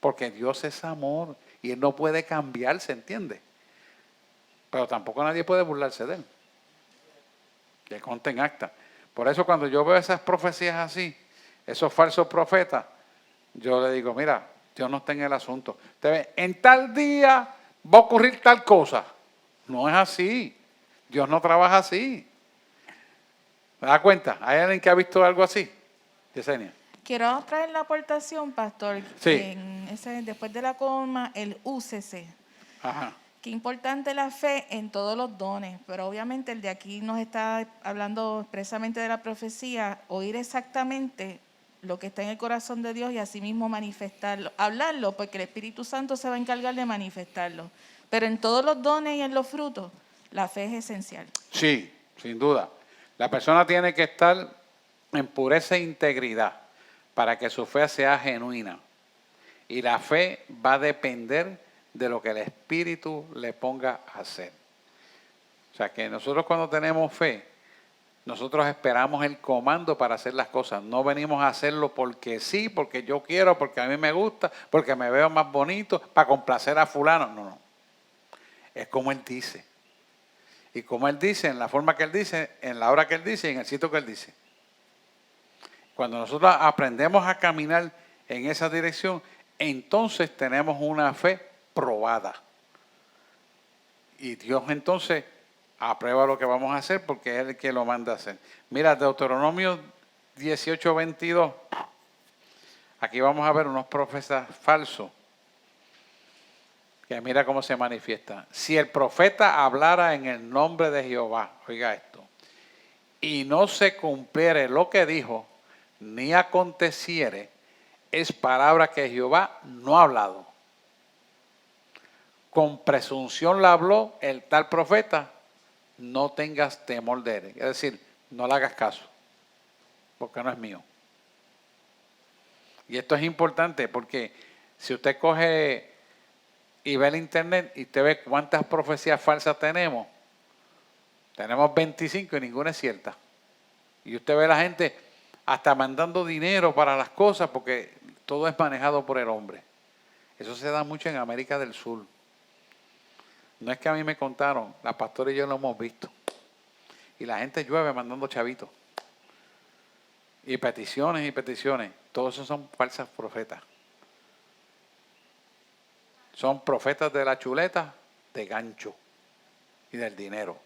Porque Dios es amor y Él no puede cambiarse, ¿entiende? Pero tampoco nadie puede burlarse de Él. Que conste en acta. Por eso cuando yo veo esas profecías así, esos falsos profetas, yo le digo, mira, Dios no está en el asunto. Usted ve, en tal día va a ocurrir tal cosa. No es así. Dios no trabaja así. ¿Me da cuenta? ¿Hay alguien que ha visto algo así? Yesenia. Quiero traer la aportación, pastor, Sí. después de la coma, el úsese. Ajá. Qué importante la fe en todos los dones, pero obviamente el de aquí nos está hablando expresamente de la profecía, oír exactamente lo que está en el corazón de Dios y asimismo manifestarlo, hablarlo, porque el Espíritu Santo se va a encargar de manifestarlo. Pero en todos los dones y en los frutos, la fe es esencial. Sí, sin duda. La persona tiene que estar en pureza e integridad para que su fe sea genuina. Y la fe va a depender de lo que el Espíritu le ponga a hacer. O sea que nosotros cuando tenemos fe, nosotros esperamos el comando para hacer las cosas. No venimos a hacerlo porque sí, porque yo quiero, porque a mí me gusta, porque me veo más bonito, para complacer a fulano. No, no. Es como Él dice. Y como Él dice, en la forma que Él dice, en la hora que Él dice y en el sitio que Él dice. Cuando nosotros aprendemos a caminar en esa dirección, entonces tenemos una fe probada. Y Dios entonces aprueba lo que vamos a hacer porque es el que lo manda a hacer. Mira, Deuteronomio 18:22. Aquí vamos a ver unos profetas falsos. Que mira cómo se manifiesta. Si el profeta hablara en el nombre de Jehová, oiga esto, y no se cumpliere lo que dijo, ni aconteciere, es palabra que Jehová no ha hablado. Con presunción la habló el tal profeta, no tengas temor de él. Es decir, no le hagas caso, porque no es mío. Y esto es importante porque si usted coge y ve el internet y usted ve cuántas profecías falsas tenemos 25 y ninguna es cierta. Y usted ve a la gente hasta mandando dinero para las cosas porque todo es manejado por el hombre. Eso se da mucho en América del Sur. No es que a mí me contaron, la pastora y yo lo hemos visto. Y la gente llueve mandando chavitos. Y peticiones y peticiones. Todos esos son falsas profetas. Son profetas de la chuleta, de gancho y del dinero.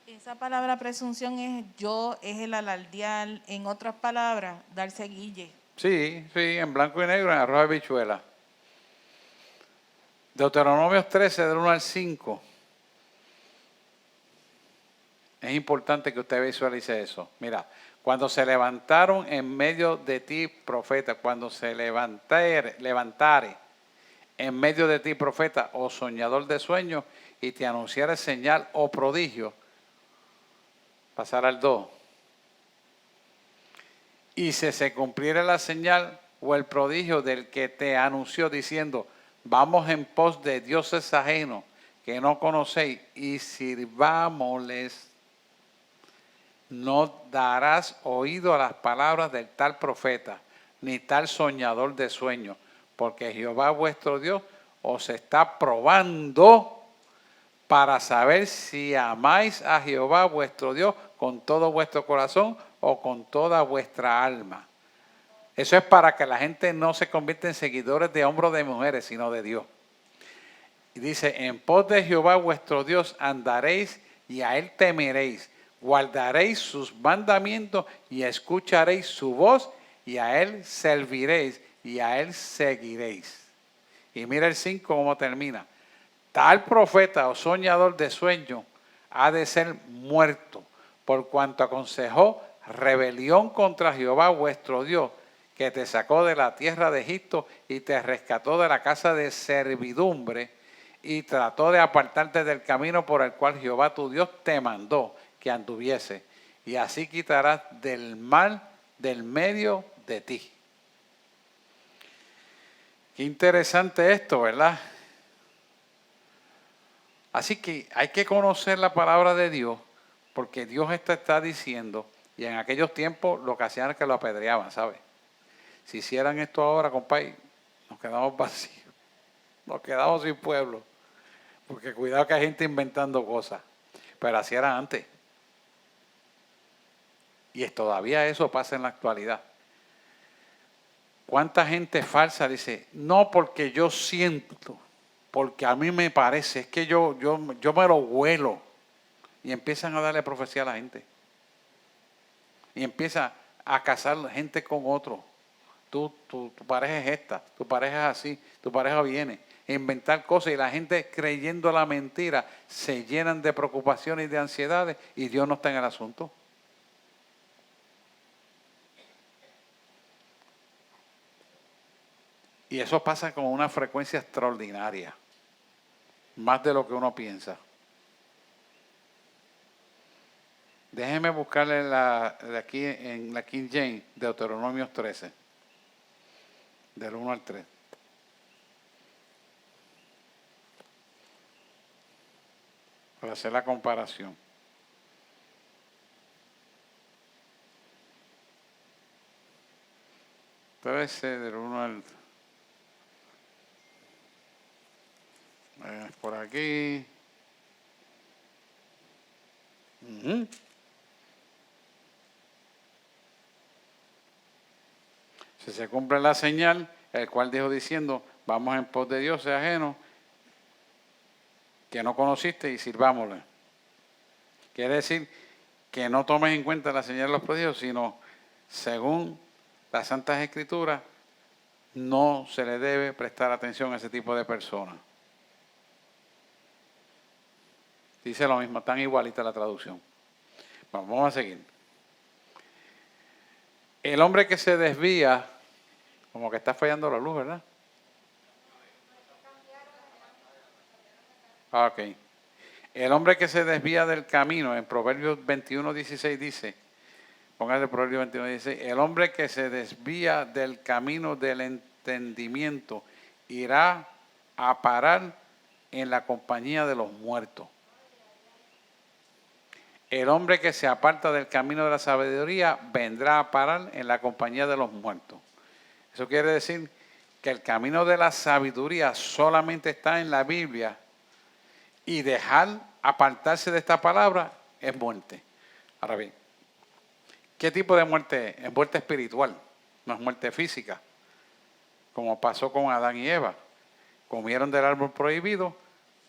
Esa palabra presunción es yo, es el alardear, en otras palabras, darse guille. Sí, en blanco y negro, en arroz de habichuela. Deuteronomio 13, del 1 al 5. Es importante que usted visualice eso. Mira, cuando se levantaron en medio de ti profeta, cuando se levantare en medio de ti profeta o soñador de sueños y te anunciare señal o prodigio, pasar al 2. Y si se cumpliera la señal o el prodigio del que te anunció diciendo, vamos en pos de dioses ajenos que no conocéis y sirvámosles, no darás oído a las palabras del tal profeta, ni tal soñador de sueños, porque Jehová vuestro Dios os está probando para saber si amáis a Jehová vuestro Dios con todo vuestro corazón o con toda vuestra alma. Eso es para que la gente no se convierta en seguidores de hombres de mujeres, sino de Dios. Y dice, en pos de Jehová vuestro Dios andaréis y a él temeréis. Guardaréis sus mandamientos y escucharéis su voz y a él serviréis y a él seguiréis. Y mira el 5 cómo termina. Tal profeta o soñador de sueño ha de ser muerto, por cuanto aconsejó rebelión contra Jehová vuestro Dios, que te sacó de la tierra de Egipto y te rescató de la casa de servidumbre y trató de apartarte del camino por el cual Jehová tu Dios te mandó que anduviese, y así quitarás del mal del medio de ti. Qué interesante esto, ¿verdad? Así que hay que conocer la palabra de Dios, porque Dios está diciendo, y en aquellos tiempos lo que hacían es que lo apedreaban, ¿sabes? Si hicieran esto ahora, compadre, nos quedamos vacíos, nos quedamos sin pueblo, porque cuidado que hay gente inventando cosas, pero así era antes. Y todavía eso pasa en la actualidad. ¿Cuánta gente falsa dice, no porque yo siento, porque a mí me parece, es que yo me lo huelo? Y empiezan a darle profecía a la gente. Y empieza a casar gente con otro. Tu pareja es esta, tu pareja es así, tu pareja viene. inventar cosas y la gente creyendo la mentira se llenan de preocupaciones y de ansiedades y Dios no está en el asunto. Y eso pasa con una frecuencia extraordinaria, más de lo que uno piensa. Déjeme buscarle de aquí en la King James, Deuteronomios 13, del 1 al 3. Para hacer la comparación. Del 1 al 3. Por aquí. Si se cumple la señal, el cual dijo diciendo, vamos en pos de dioses ajenos que no conociste y sirvámosle. Quiere decir que no tomes en cuenta la señal de los prodigios, sino según las Santas Escrituras, no se le debe prestar atención a ese tipo de personas. Dice lo mismo, tan igualita la traducción. Vamos a seguir. El hombre que se desvía, como que está fallando la luz, ¿verdad? Ok. El hombre que se desvía del camino, en Proverbios 21:16 dice, póngase Proverbios 21:16, el hombre que se desvía del camino del entendimiento irá a parar en la compañía de los muertos. El hombre que se aparta del camino de la sabiduría vendrá a parar en la compañía de los muertos. Eso quiere decir que el camino de la sabiduría solamente está en la Biblia y dejar apartarse de esta palabra es muerte. Ahora bien, ¿qué tipo de muerte es? Es muerte espiritual, no es muerte física, como pasó con Adán y Eva. Comieron del árbol prohibido,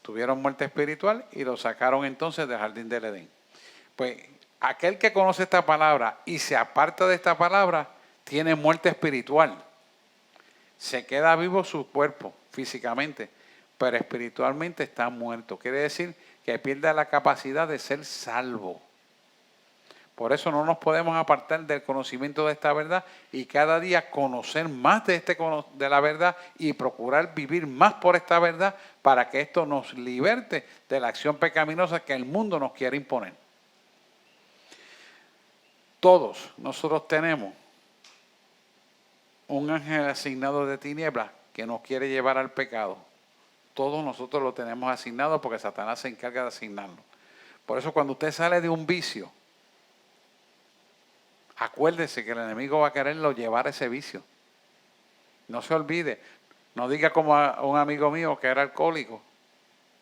tuvieron muerte espiritual y lo sacaron entonces del jardín del Edén. Pues aquel que conoce esta palabra y se aparta de esta palabra tiene muerte espiritual. Se queda vivo su cuerpo físicamente, pero espiritualmente está muerto. Quiere decir que pierde la capacidad de ser salvo. Por eso no nos podemos apartar del conocimiento de esta verdad y cada día conocer más de la verdad y procurar vivir más por esta verdad para que esto nos liberte de la acción pecaminosa que el mundo nos quiere imponer. Todos nosotros tenemos un ángel asignado de tinieblas que nos quiere llevar al pecado. Todos nosotros lo tenemos asignado porque Satanás se encarga de asignarlo. Por eso cuando usted sale de un vicio, acuérdese que el enemigo va a quererlo llevar a ese vicio. No se olvide. No diga como a un amigo mío que era alcohólico,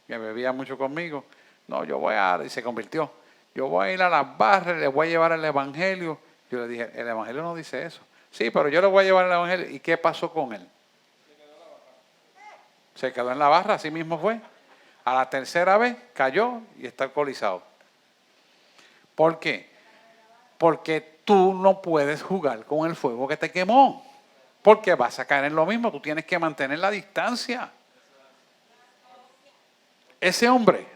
que bebía mucho conmigo. No, y se convirtió. Yo voy a ir a las barras, le voy a llevar el evangelio. Yo le dije, el evangelio no dice eso. Sí, pero yo le voy a llevar el evangelio. ¿Y qué pasó con él? Se quedó en la barra, así mismo fue. A la tercera vez cayó y está alcoholizado. ¿Por qué? Porque tú no puedes jugar con el fuego que te quemó. Porque vas a caer en lo mismo. Tú tienes que mantener la distancia. Ese hombre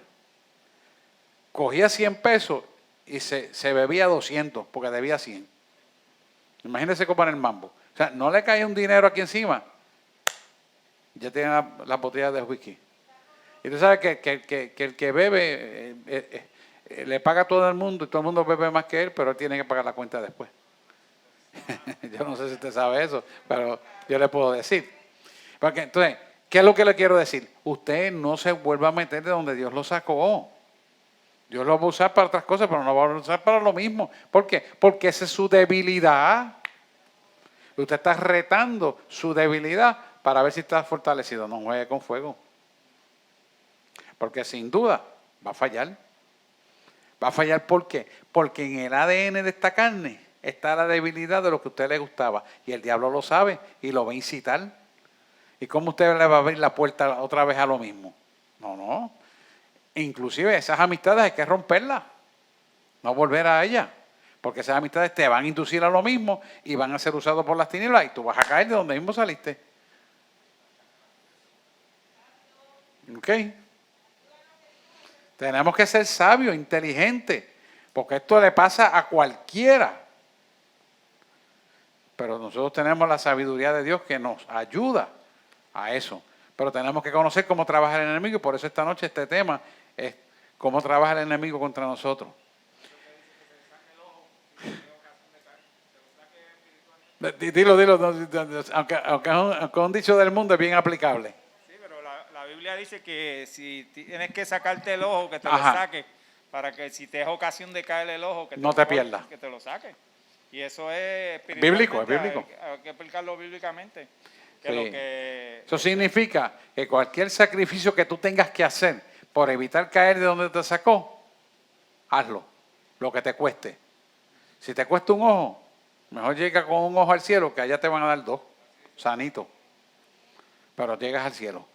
cogía 100 pesos y se bebía 200 porque debía 100. Imagínense cómo era el mambo. O sea, no le caía un dinero aquí encima. Ya tiene la botella de whisky. Y tú sabes que el que bebe le paga a todo el mundo y todo el mundo bebe más que él, pero él tiene que pagar la cuenta después. Yo no sé si usted sabe eso, pero yo le puedo decir. Porque, entonces, ¿qué es lo que le quiero decir? Usted no se vuelva a meter de donde Dios lo sacó. Dios lo va a usar para otras cosas, pero no va a usar para lo mismo. ¿Por qué? Porque esa es su debilidad. Usted está retando su debilidad para ver si está fortalecido. No juegue con fuego. Porque sin duda va a fallar. Va a fallar ¿por qué? Porque en el ADN de esta carne está la debilidad de lo que a usted le gustaba. Y el diablo lo sabe y lo va a incitar. ¿Y cómo usted le va a abrir la puerta otra vez a lo mismo? No. Inclusive esas amistades hay que romperlas. No volver a ellas. Porque esas amistades te van a inducir a lo mismo y van a ser usados por las tinieblas y tú vas a caer de donde mismo saliste. ¿Ok? Tenemos que ser sabios, inteligentes, porque esto le pasa a cualquiera. Pero nosotros tenemos la sabiduría de Dios que nos ayuda a eso. Pero tenemos que conocer cómo trabaja el enemigo y por eso esta noche este tema es cómo trabaja el enemigo contra nosotros. Dilo, aunque es un dicho del mundo, es bien aplicable. Sí, pero la Biblia dice que si tienes que sacarte el ojo, que te Ajá. lo saques, para que si te es ocasión de caer el ojo, que No te pierdas. Que te lo saques. Y eso es Bíblico, es bíblico. Hay que explicarlo bíblicamente. Que Sí. lo que Eso significa que cualquier sacrificio que tú tengas que hacer por evitar caer de donde te sacó, hazlo, lo que te cueste. Si te cuesta un ojo, mejor llega con un ojo al cielo, que allá te van a dar dos, sanito. Pero llegas al cielo.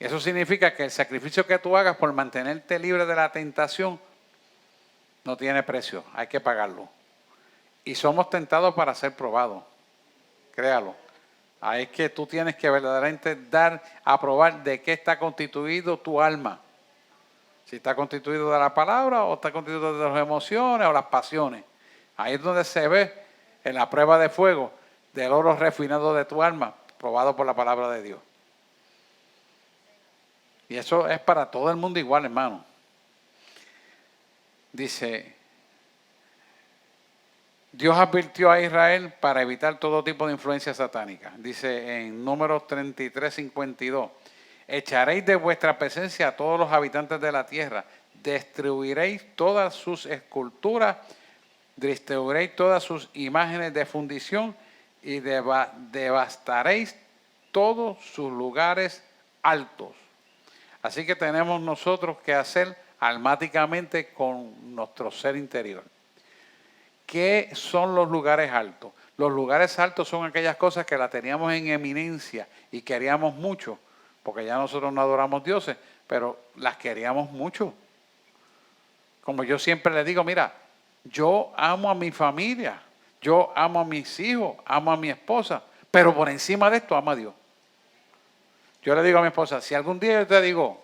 Eso significa que el sacrificio que tú hagas por mantenerte libre de la tentación no tiene precio, hay que pagarlo. Y somos tentados para ser probados, créalo. Ahí es que tú tienes que verdaderamente dar a probar de qué está constituido tu alma. Si está constituido de la palabra o está constituido de las emociones o las pasiones. Ahí es donde se ve en la prueba de fuego del oro refinado de tu alma, probado por la palabra de Dios. Y eso es para todo el mundo igual, hermano. Dice, Dios advirtió a Israel para evitar todo tipo de influencia satánica. Dice en Números 33:52, echaréis de vuestra presencia a todos los habitantes de la tierra, destruiréis todas sus esculturas, destruiréis todas sus imágenes de fundición y devastaréis todos sus lugares altos. Así que tenemos nosotros que hacer almáticamente con nuestro ser interior. ¿Qué son los lugares altos? Los lugares altos son aquellas cosas que las teníamos en eminencia y queríamos mucho, porque ya nosotros no adoramos dioses, pero las queríamos mucho. Como yo siempre le digo, mira, yo amo a mi familia, yo amo a mis hijos, amo a mi esposa, pero por encima de esto amo a Dios. Yo le digo a mi esposa, si algún día yo te digo,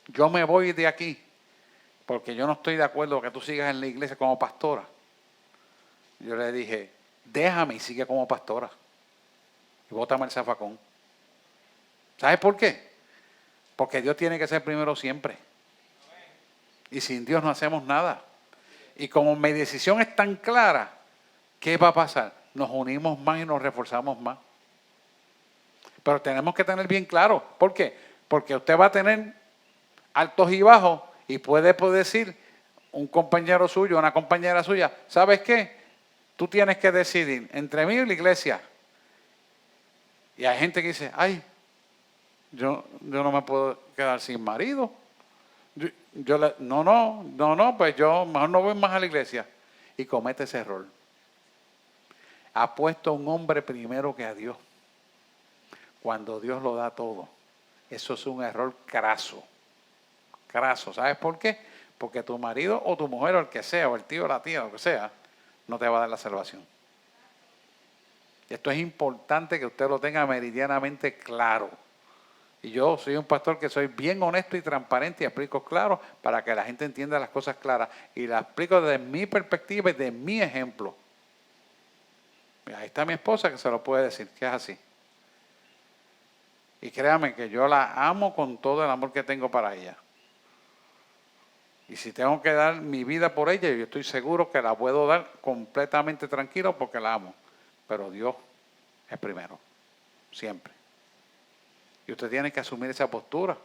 yo me voy de aquí, porque yo no estoy de acuerdo que tú sigas en la iglesia como pastora. Yo le dije, déjame y sigue como pastora. Y bótame el zafacón. ¿Sabes por qué? Porque Dios tiene que ser primero siempre. Y sin Dios no hacemos nada. Y como mi decisión es tan clara, ¿qué va a pasar? Nos unimos más y nos reforzamos más. Pero tenemos que tener bien claro. ¿Por qué? Porque usted va a tener altos y bajos y puede decir un compañero suyo, una compañera suya, ¿sabes qué? Tú tienes que decidir entre mí y la iglesia. Y hay gente que dice, ay, yo no me puedo quedar sin marido. No, pues yo mejor no voy más a la iglesia. Y comete ese error. Ha puesto a un hombre primero que a Dios. Cuando Dios lo da todo. Eso es un error craso. Craso. ¿Sabes por qué? Porque tu marido o tu mujer o el que sea, o el tío o la tía, o lo que sea, no te va a dar la salvación. Esto es importante que usted lo tenga meridianamente claro. Y yo soy un pastor que soy bien honesto y transparente y explico claro para que la gente entienda las cosas claras. Y las explico desde mi perspectiva y de mi ejemplo. Y ahí está mi esposa que se lo puede decir, que es así. Y créame que yo la amo con todo el amor que tengo para ella. Y si tengo que dar mi vida por ella, yo estoy seguro que la puedo dar completamente tranquilo porque la amo. Pero Dios es primero, siempre. Y usted tiene que asumir esa postura,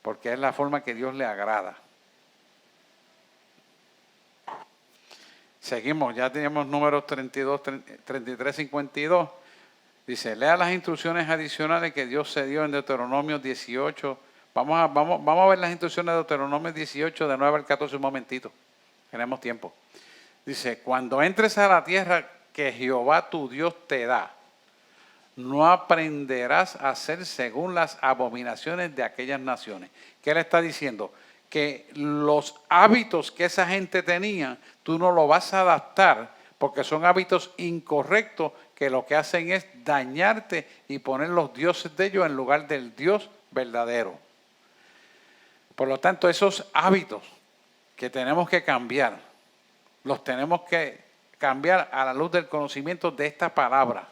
porque es la forma que Dios le agrada. Seguimos, ya tenemos números 33, 52. Dice, lea las instrucciones adicionales que Dios se dio en Deuteronomio 18. Vamos a ver las instrucciones de Deuteronomio 18, de 9 al 14, un momentito. Tenemos tiempo. Dice, cuando entres a la tierra que Jehová tu Dios te da, no aprenderás a hacer según las abominaciones de aquellas naciones. ¿Qué le está diciendo? Que los hábitos que esa gente tenía, tú no lo vas a adaptar, porque son hábitos incorrectos que lo que hacen es dañarte y poner los dioses de ellos en lugar del Dios verdadero. Por lo tanto, esos hábitos que tenemos que cambiar, los tenemos que cambiar a la luz del conocimiento de esta palabra.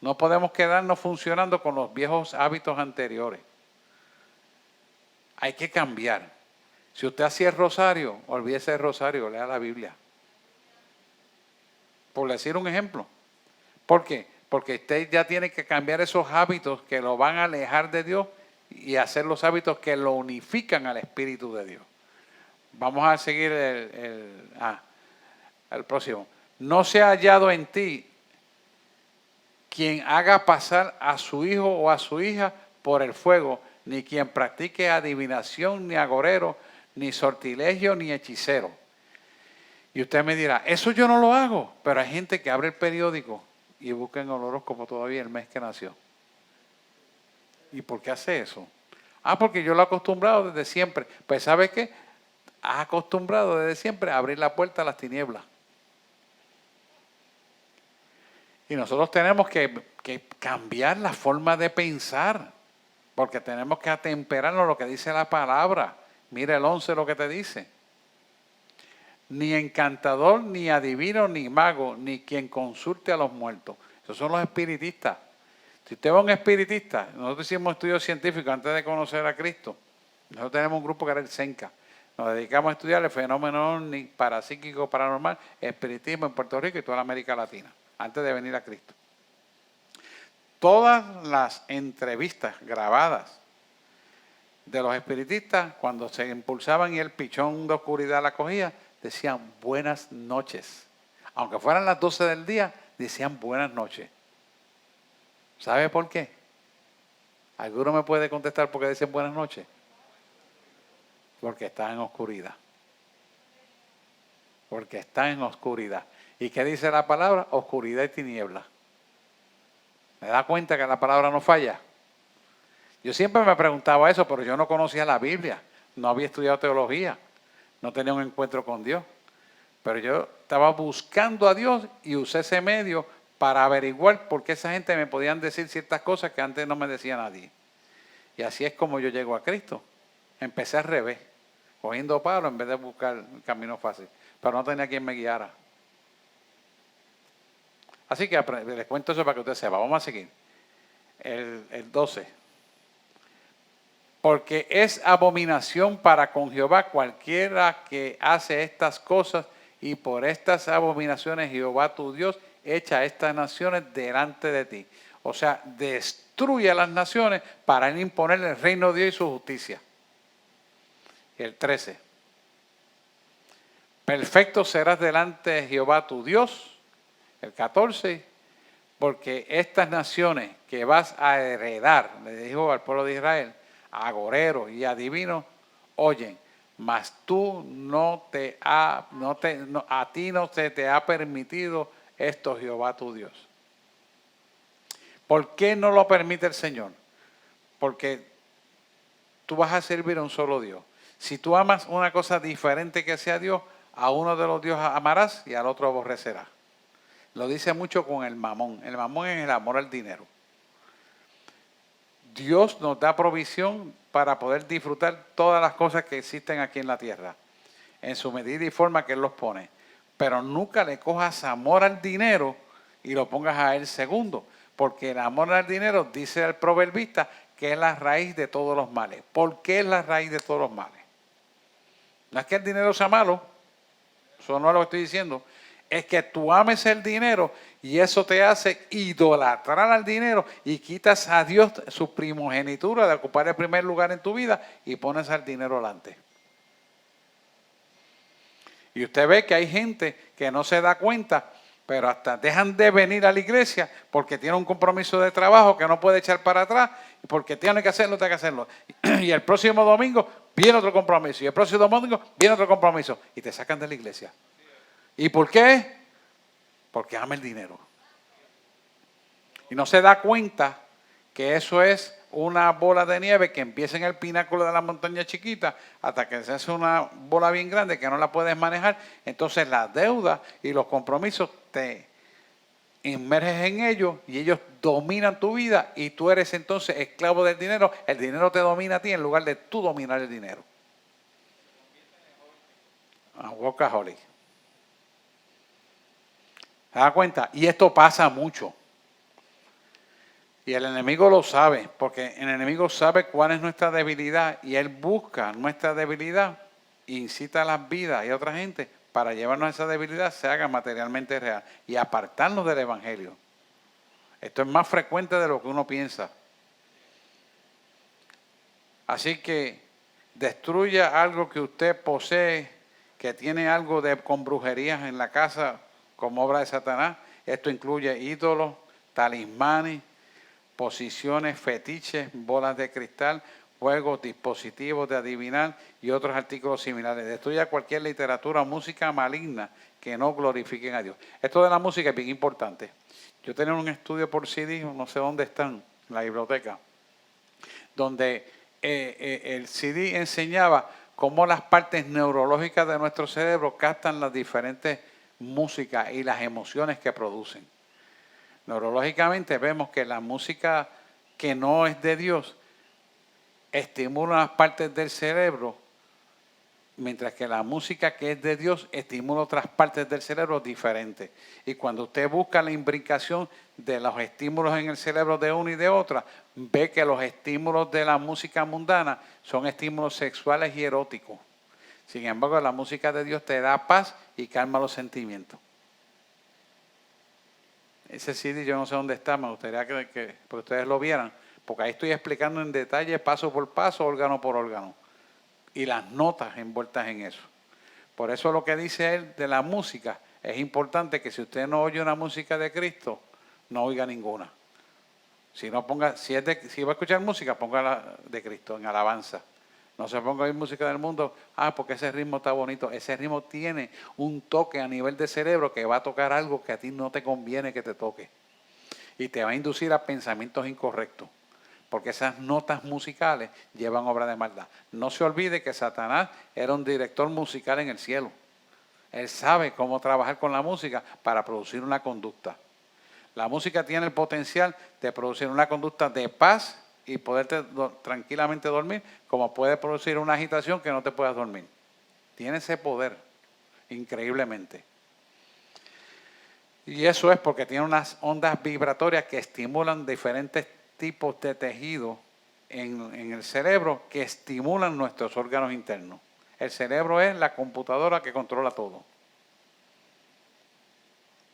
No podemos quedarnos funcionando con los viejos hábitos anteriores. Hay que cambiar. Si usted hacía el rosario, olvídese del rosario, lea la Biblia. Por decir un ejemplo. ¿Por qué? Porque usted ya tiene que cambiar esos hábitos que lo van a alejar de Dios y hacer los hábitos que lo unifican al Espíritu de Dios. Vamos a seguir el próximo. No se ha hallado en ti quien haga pasar a su hijo o a su hija por el fuego, ni quien practique adivinación, ni agorero, ni sortilegio, ni hechicero. Y usted me dirá, eso yo no lo hago, pero hay gente que abre el periódico y busca en el horóscopo todavía el mes que nació. ¿Y por qué hace eso? Porque yo lo he acostumbrado desde siempre. Pues ¿sabe qué? Ha acostumbrado desde siempre a abrir la puerta a las tinieblas. Y nosotros tenemos que cambiar la forma de pensar, porque tenemos que atemperarnos a lo que dice la palabra. Mira el 11 lo que te dice. Ni encantador, ni adivino, ni mago, ni quien consulte a los muertos. Esos son los espiritistas. Si usted va a un espiritista, nosotros hicimos estudios científicos antes de conocer a Cristo. Nosotros tenemos un grupo que era el CENCA. Nos dedicamos a estudiar el fenómeno parapsíquico, paranormal, espiritismo en Puerto Rico y toda la América Latina, antes de venir a Cristo. Todas las entrevistas grabadas de los espiritistas, cuando se impulsaban y el pichón de oscuridad la cogía, decían buenas noches. Aunque fueran las 12 del día, decían buenas noches. ¿Sabe por qué? ¿Alguno me puede contestar por qué dicen buenas noches? Porque están en oscuridad. Porque están en oscuridad. ¿Y qué dice la palabra? Oscuridad y tiniebla. ¿Me da cuenta que la palabra no falla? Yo siempre me preguntaba eso, pero yo no conocía la Biblia. No había estudiado teología. No tenía un encuentro con Dios. Pero yo estaba buscando a Dios y usé ese medio para averiguar por qué esa gente me podían decir ciertas cosas que antes no me decía nadie. Y así es como yo llego a Cristo. Empecé al revés, cogiendo palo en vez de buscar el camino fácil. Pero no tenía quien me guiara. Así que les cuento eso para que usted sepa. Vamos a seguir. El 12. Porque es abominación para con Jehová cualquiera que hace estas cosas, y por estas abominaciones Jehová tu Dios echa estas naciones delante de ti. O sea, destruye a las naciones para imponer el reino de Dios y su justicia. El 13. Perfecto serás delante de Jehová tu Dios. El 14. Porque estas naciones que vas a heredar, le dijo al pueblo de Israel, a agoreros y adivinos, oyen, mas tú a ti no se te ha permitido esto, Jehová tu Dios. ¿Por qué no lo permite el Señor? Porque tú vas a servir a un solo Dios. Si tú amas una cosa diferente que sea Dios, a uno de los dioses amarás y al otro aborrecerás. Lo dice mucho con el mamón. El mamón es el amor al dinero. Dios nos da provisión para poder disfrutar todas las cosas que existen aquí en la tierra, en su medida y forma que Él los pone. Pero nunca le cojas amor al dinero y lo pongas a Él segundo, porque el amor al dinero, dice el proverbista, que es la raíz de todos los males. ¿Por qué es la raíz de todos los males? No es que el dinero sea malo, eso no es lo que estoy diciendo. Es que tú ames el dinero y eso te hace idolatrar al dinero y quitas a Dios su primogenitura de ocupar el primer lugar en tu vida y pones al dinero delante. Y usted ve que hay gente que no se da cuenta, pero hasta dejan de venir a la iglesia porque tiene un compromiso de trabajo que no puede echar para atrás, porque tiene que hacerlo, tiene que hacerlo. Y el próximo domingo viene otro compromiso, y el próximo domingo viene otro compromiso, y te sacan de la iglesia. ¿Y por qué? Porque ama el dinero. Y no se da cuenta que eso es una bola de nieve que empieza en el pináculo de la montaña chiquita hasta que se hace una bola bien grande que no la puedes manejar. Entonces la deuda y los compromisos te inmerges en ellos y ellos dominan tu vida y tú eres entonces esclavo del dinero. El dinero te domina a ti en lugar de tú dominar el dinero. Workaholic. ¿Se da cuenta? Y esto pasa mucho. Y el enemigo lo sabe, porque el enemigo sabe cuál es nuestra debilidad y él busca nuestra debilidad e incita a las vidas y a otra gente para llevarnos a esa debilidad, se haga materialmente real y apartarnos del evangelio. Esto es más frecuente de lo que uno piensa. Así que destruya algo que usted posee, que tiene algo con brujerías en la casa como obra de Satanás. Esto incluye ídolos, talismanes, posiciones, fetiches, bolas de cristal, juegos, dispositivos de adivinar y otros artículos similares. Destruya cualquier literatura o música maligna que no glorifiquen a Dios. Esto de la música es bien importante. Yo tenía un estudio por CD, no sé dónde están, en la biblioteca, donde el CD enseñaba cómo las partes neurológicas de nuestro cerebro captan las diferentes músicas y las emociones que producen. Neurológicamente vemos que la música que no es de Dios estimula las partes del cerebro, mientras que la música que es de Dios estimula otras partes del cerebro diferentes. Y cuando usted busca la imbricación de los estímulos en el cerebro de una y de otra, ve que los estímulos de la música mundana son estímulos sexuales y eróticos. Sin embargo, la música de Dios te da paz y calma los sentimientos. Ese CD yo no sé dónde está, me gustaría que ustedes lo vieran, porque ahí estoy explicando en detalle, paso por paso, órgano por órgano, y las notas envueltas en eso. Por eso lo que dice él de la música, es importante que si usted no oye una música de Cristo, no oiga ninguna. Si va a escuchar música, póngala de Cristo, en alabanza. No se ponga a oír música del mundo, porque ese ritmo está bonito. Ese ritmo tiene un toque a nivel de cerebro que va a tocar algo que a ti no te conviene que te toque. Y te va a inducir a pensamientos incorrectos. Porque esas notas musicales llevan obra de maldad. No se olvide que Satanás era un director musical en el cielo. Él sabe cómo trabajar con la música para producir una conducta. La música tiene el potencial de producir una conducta de paz y poderte tranquilamente dormir, como puede producir una agitación que no te puedas dormir. Tiene ese poder, increíblemente. Y eso es porque tiene unas ondas vibratorias que estimulan diferentes tipos de tejido en el cerebro que estimulan nuestros órganos internos. El cerebro es la computadora que controla todo.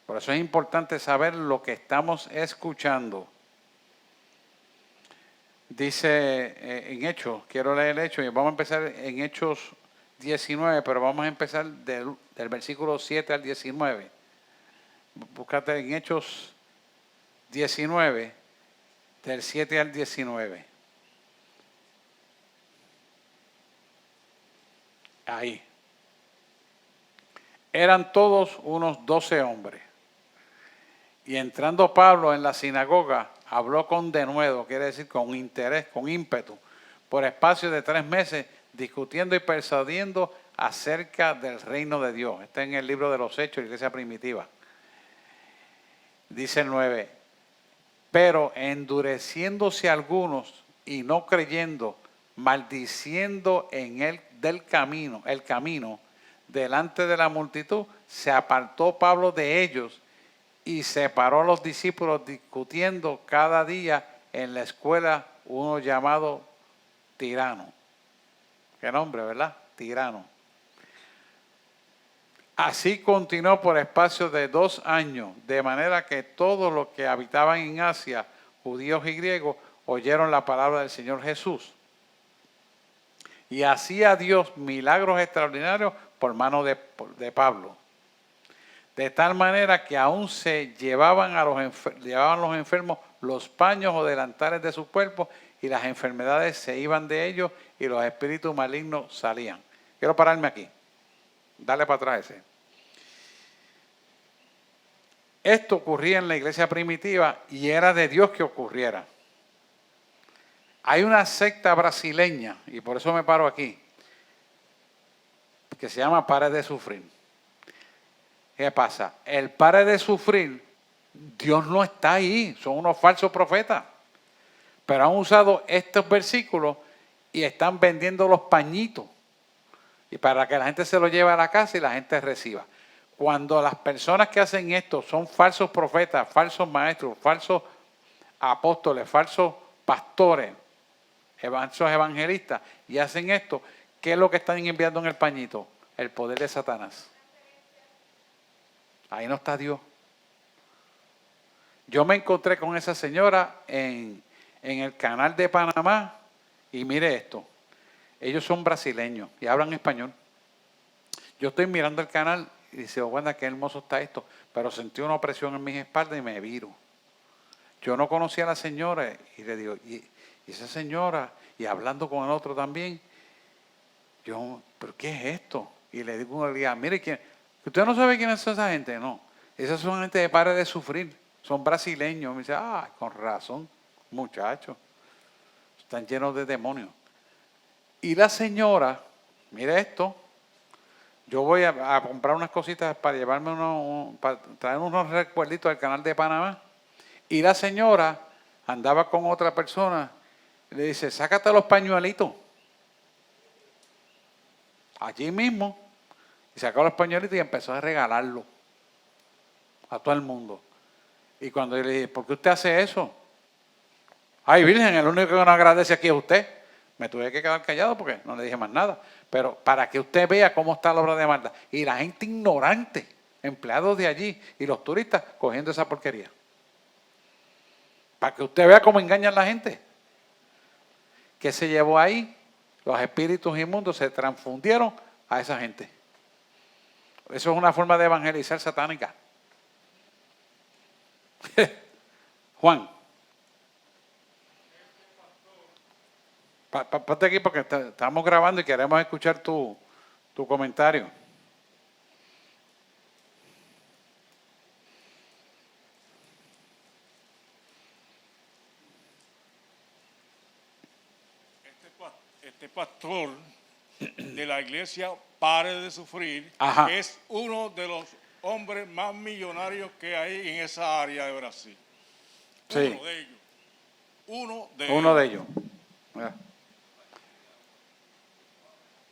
Por eso es importante saber lo que estamos escuchando. Dice en Hechos, quiero leer Hechos, y vamos a empezar en Hechos 19, pero vamos a empezar del versículo 7 al 19. Búscate en Hechos 19, del 7 al 19. Ahí. Eran todos unos 12 hombres. Y entrando Pablo en la sinagoga, habló con denuedo, quiere decir con interés, con ímpetu, por espacio de 3 meses, discutiendo y persuadiendo acerca del reino de Dios. Está en el libro de los Hechos de la Iglesia Primitiva. Dice el 9, pero endureciéndose algunos y no creyendo, maldiciendo en él el camino, delante de la multitud, se apartó Pablo de ellos y separó a los discípulos discutiendo cada día en la escuela uno llamado Tirano. Qué nombre, ¿verdad? Tirano. Así continuó por espacio de 2 años, de manera que todos los que habitaban en Asia, judíos y griegos, oyeron la palabra del Señor Jesús. Y hacía Dios milagros extraordinarios por mano de Pablo. De tal manera que aún se llevaban los enfermos los paños o delantales de su cuerpo y las enfermedades se iban de ellos y los espíritus malignos salían. Quiero pararme aquí. Dale para atrás ese. Esto ocurría en la iglesia primitiva y era de Dios que ocurriera. Hay una secta brasileña, y por eso me paro aquí, que se llama Pare de Sufrir. ¿Qué pasa? El Pare de Sufrir Dios no está ahí, son unos falsos profetas. Pero han usado estos versículos y están vendiendo los pañitos. Y para que la gente se lo lleve a la casa y la gente reciba. Cuando las personas que hacen esto son falsos profetas, falsos maestros, falsos apóstoles, falsos pastores, falsos evangelistas, y hacen esto, ¿qué es lo que están enviando en el pañito? El poder de Satanás. Ahí no está Dios. Yo me encontré con esa señora en el canal de Panamá y mire esto. Ellos son brasileños y hablan español. Yo estoy mirando el canal y dice, oh, bueno, qué hermoso está esto. Pero sentí una opresión en mis espaldas y me viro. Yo no conocía a la señora y le digo, y esa señora, y hablando con el otro también, yo, ¿pero qué es esto? Y le digo un día, mire, ¿usted no sabe quiénes son esa gente? No, esas son gente de Pare de Sufrir, son brasileños. Me dice, con razón, muchachos, están llenos de demonios. Y la señora, mire esto, yo voy a comprar unas cositas para llevarme para traer unos recuerditos al canal de Panamá. Y la señora andaba con otra persona y le dice, sácate los pañuelitos. Allí mismo. Y sacó los pañuelitos y empezó a regalarlo a todo el mundo. Y cuando yo le dije, ¿por qué usted hace eso? Ay, Virgen, el único que nos agradece aquí es usted. Me tuve que quedar callado porque no le dije más nada. Pero para que usted vea cómo está la obra de maldad. Y la gente ignorante, empleados de allí y los turistas cogiendo esa porquería. Para que usted vea cómo engañan a la gente. ¿Qué se llevó ahí? Los espíritus inmundos se transfundieron a esa gente. Eso es una forma de evangelizar satánica. Juan. Párate aquí porque estamos grabando y queremos escuchar tu comentario. Este pastor de la iglesia Pare de Sufrir Ajá. es uno de los hombres más millonarios que hay en esa área de Brasil. Sí. Uno de ellos. Uno de ellos. Mira.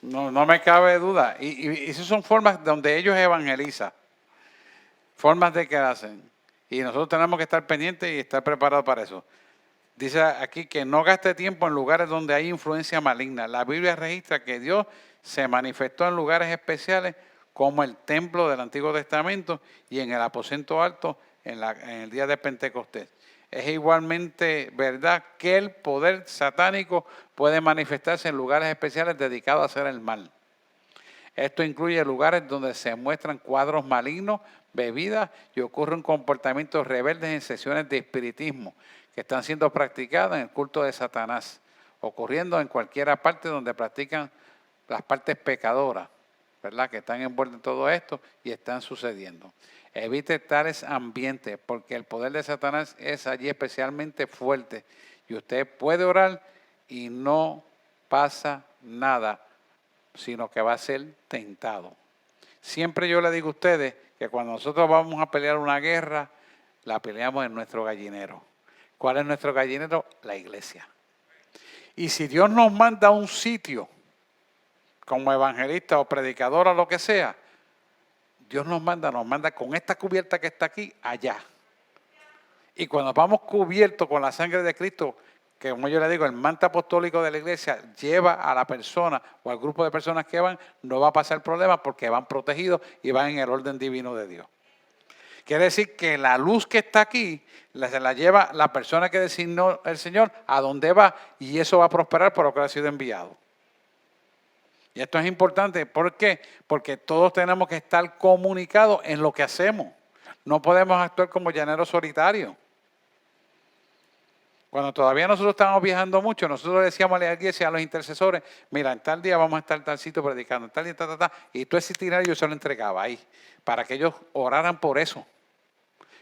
No me cabe duda. Y esas son formas donde ellos evangelizan. Formas de que hacen. Y nosotros tenemos que estar pendientes y estar preparados para eso. Dice aquí que no gaste tiempo en lugares donde hay influencia maligna. La Biblia registra que Dios se manifestó en lugares especiales como el templo del Antiguo Testamento y en el aposento alto en el día de Pentecostés. Es igualmente verdad que el poder satánico puede manifestarse en lugares especiales dedicados a hacer el mal. Esto incluye lugares donde se muestran cuadros malignos, bebidas y ocurren comportamientos rebeldes en sesiones de espiritismo que están siendo practicadas en el culto de Satanás, ocurriendo en cualquier parte donde practican las partes pecadoras, ¿verdad? Que están envueltas en todo esto y están sucediendo. Evite tales ambientes porque el poder de Satanás es allí especialmente fuerte y usted puede orar y no pasa nada, sino que va a ser tentado. Siempre yo le digo a ustedes que cuando nosotros vamos a pelear una guerra, la peleamos en nuestro gallinero. ¿Cuál es nuestro gallinero? La iglesia. Y si Dios nos manda a un sitio, como evangelista o predicador o lo que sea, Dios nos manda con esta cubierta que está aquí, allá. Y cuando vamos cubiertos con la sangre de Cristo, que como yo le digo, el manto apostólico de la iglesia lleva a la persona o al grupo de personas que van, no va a pasar problema porque van protegidos y van en el orden divino de Dios. Quiere decir que la luz que está aquí se la lleva la persona que designó el Señor a donde va y eso va a prosperar por lo que ha sido enviado. Y esto es importante. ¿Por qué? Porque todos tenemos que estar comunicados en lo que hacemos. No podemos actuar como llaneros solitarios. Cuando todavía nosotros estábamos viajando mucho, nosotros decíamos a la iglesia, a los intercesores, mira, en tal día vamos a estar en tal sitio predicando, en tal día, y todo ese itinerario yo se lo entregaba ahí, para que ellos oraran por eso.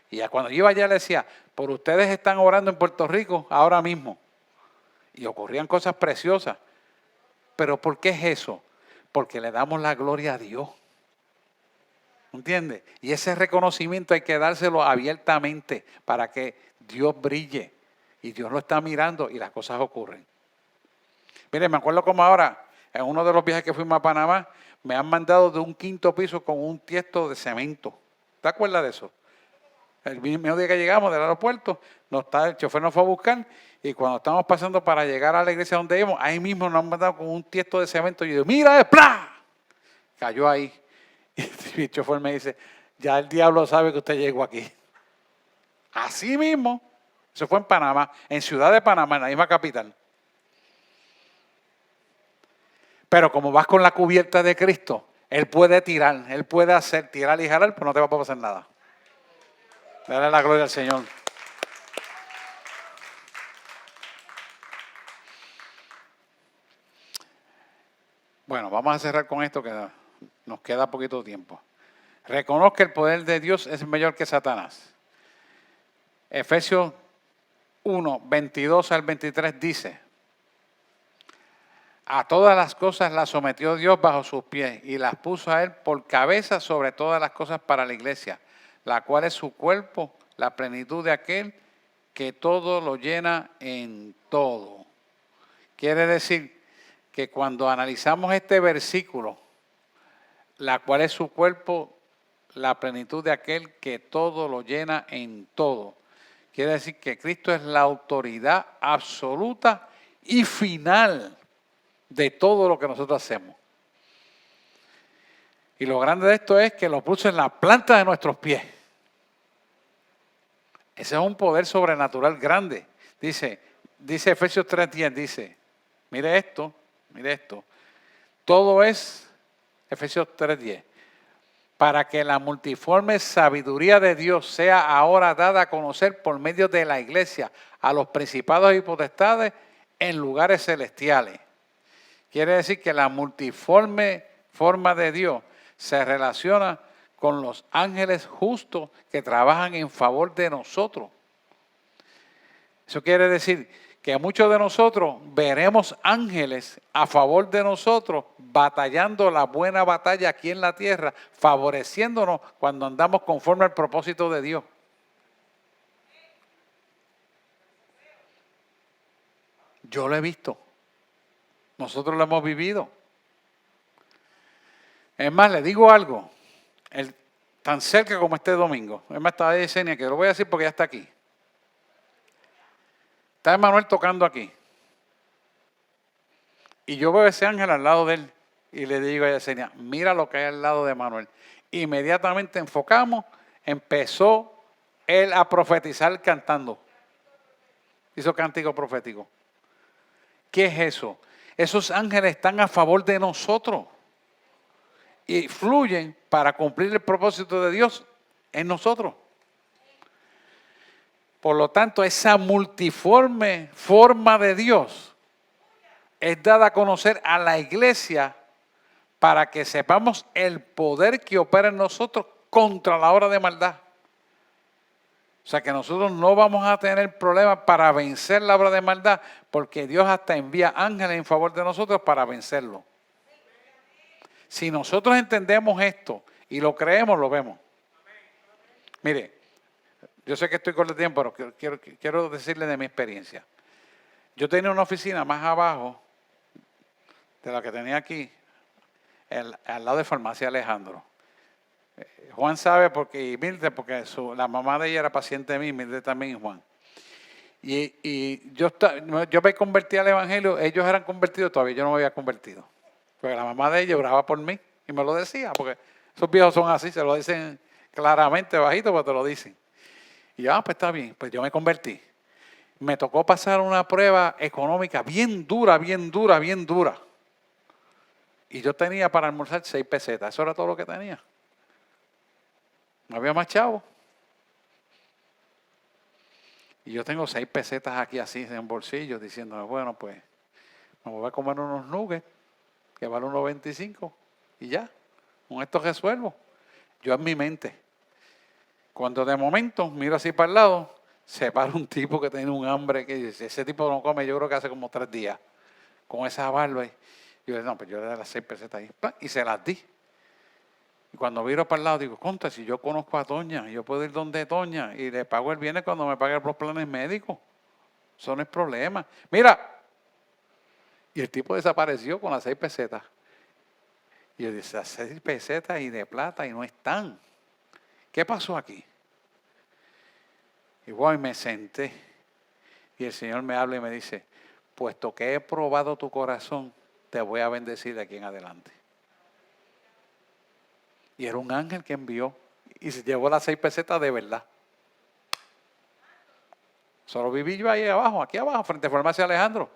Y ya cuando yo iba allá le decía, por ustedes están orando en Puerto Rico ahora mismo. Y ocurrían cosas preciosas. ¿Pero por qué es eso? Porque le damos la gloria a Dios. ¿Entiendes? Y ese reconocimiento hay que dárselo abiertamente para que Dios brille. Y Dios lo está mirando y las cosas ocurren. Mire, me acuerdo como ahora, en uno de los viajes que fuimos a Panamá, me han mandado de un 5º piso con un tiesto de cemento. ¿Te acuerdas de eso? El mismo día que llegamos del aeropuerto, el chofer nos fue a buscar y cuando estábamos pasando para llegar a la iglesia donde íbamos, ahí mismo nos han mandado con un tiesto de cemento. Y yo digo, mira, ¡plá! Cayó ahí. Y el chofer me dice, ya el diablo sabe que usted llegó aquí. Así mismo. Eso fue en Panamá, en Ciudad de Panamá, en la misma capital. Pero como vas con la cubierta de Cristo, Él puede tirar, Él puede hacer tirar y jalar, pero no te va a pasar nada. Dale la gloria al Señor. Bueno, vamos a cerrar con esto que nos queda poquito tiempo. Reconozca el poder de Dios es mayor que Satanás. Efesios 1, 22 al 23 dice: a todas las cosas las sometió Dios bajo sus pies y las puso a Él por cabeza sobre todas las cosas para la iglesia, la cual es su cuerpo, la plenitud de aquel que todo lo llena en todo. Quiere decir que cuando analizamos este versículo, la cual es su cuerpo, la plenitud de aquel que todo lo llena en todo. Quiere decir que Cristo es la autoridad absoluta y final de todo lo que nosotros hacemos. Y lo grande de esto es que lo puso en la planta de nuestros pies. Ese es un poder sobrenatural grande. Dice Efesios 3:10, dice, mire esto, todo es, Efesios 3:10, para que la multiforme sabiduría de Dios sea ahora dada a conocer por medio de la iglesia a los principados y potestades en lugares celestiales. Quiere decir que la multiforme forma de Dios se relaciona con los ángeles justos que trabajan en favor de nosotros. Eso quiere decir que muchos de nosotros veremos ángeles a favor de nosotros, batallando la buena batalla aquí en la tierra, favoreciéndonos cuando andamos conforme al propósito de Dios. Yo lo he visto. Nosotros lo hemos vivido. Es más, le digo algo. Tan cerca como este domingo. Es más, estaba Yesenia, que lo voy a decir porque ya está aquí. Está Emanuel tocando aquí. Y yo veo ese ángel al lado de él. Y le digo a Yesenia, mira lo que hay al lado de Emanuel. Inmediatamente enfocamos. Empezó él a profetizar cantando. Hizo cántico profético. ¿Qué es eso? Esos ángeles están a favor de nosotros y fluyen para cumplir el propósito de Dios en nosotros. Por lo tanto, esa multiforme forma de Dios es dada a conocer a la iglesia para que sepamos el poder que opera en nosotros contra la obra de maldad. O sea que nosotros no vamos a tener problemas para vencer la obra de maldad porque Dios hasta envía ángeles en favor de nosotros para vencerlo. Si nosotros entendemos esto y lo creemos, lo vemos. Mire, yo sé que estoy con el tiempo, pero quiero decirle de mi experiencia. Yo tenía una oficina más abajo de la que tenía aquí, al lado de Farmacia Alejandro. Juan sabe porque la mamá de ella era paciente de mí, Mildred también y Juan. Y yo me convertí al evangelio, ellos eran convertidos, todavía yo no me había convertido. Porque la mamá de ella oraba por mí y me lo decía, porque esos viejos son así, se lo dicen claramente, bajito, pero te lo dicen. Y yo, pues está bien, pues yo me convertí. Me tocó pasar una prueba económica bien dura. Y yo tenía para almorzar 6 pesetas, eso era todo lo que tenía. No había más chavo. Y yo tengo 6 pesetas aquí así en bolsillo, diciéndome, bueno, pues me voy a comer unos nuggets que valen 1.25 y ya, con esto resuelvo. Yo en mi mente. Cuando de momento miro así para el lado, se para un tipo que tiene un hambre que dice, ese tipo no come, yo creo que hace como 3 días, con esa barba. Y yo le dije, no, pues yo le doy las 6 pesetas ahí, y se las di. Y cuando viro para el lado, digo, contra, si yo conozco a Toña, yo puedo ir donde Toña y le pago el bienes cuando me pague los planes médicos. Eso no es problema. Mira, y el tipo desapareció con las 6 pesetas. Y yo dije, 6 pesetas y de plata y no están. ¿Qué pasó aquí? Y voy, me senté. Y el Señor me habla y me dice, puesto que he probado tu corazón, te voy a bendecir de aquí en adelante. Y era un ángel que envió y se llevó las 6 pesetas de verdad. Solo viví yo ahí abajo, aquí abajo, frente a Farmacia Alejandro.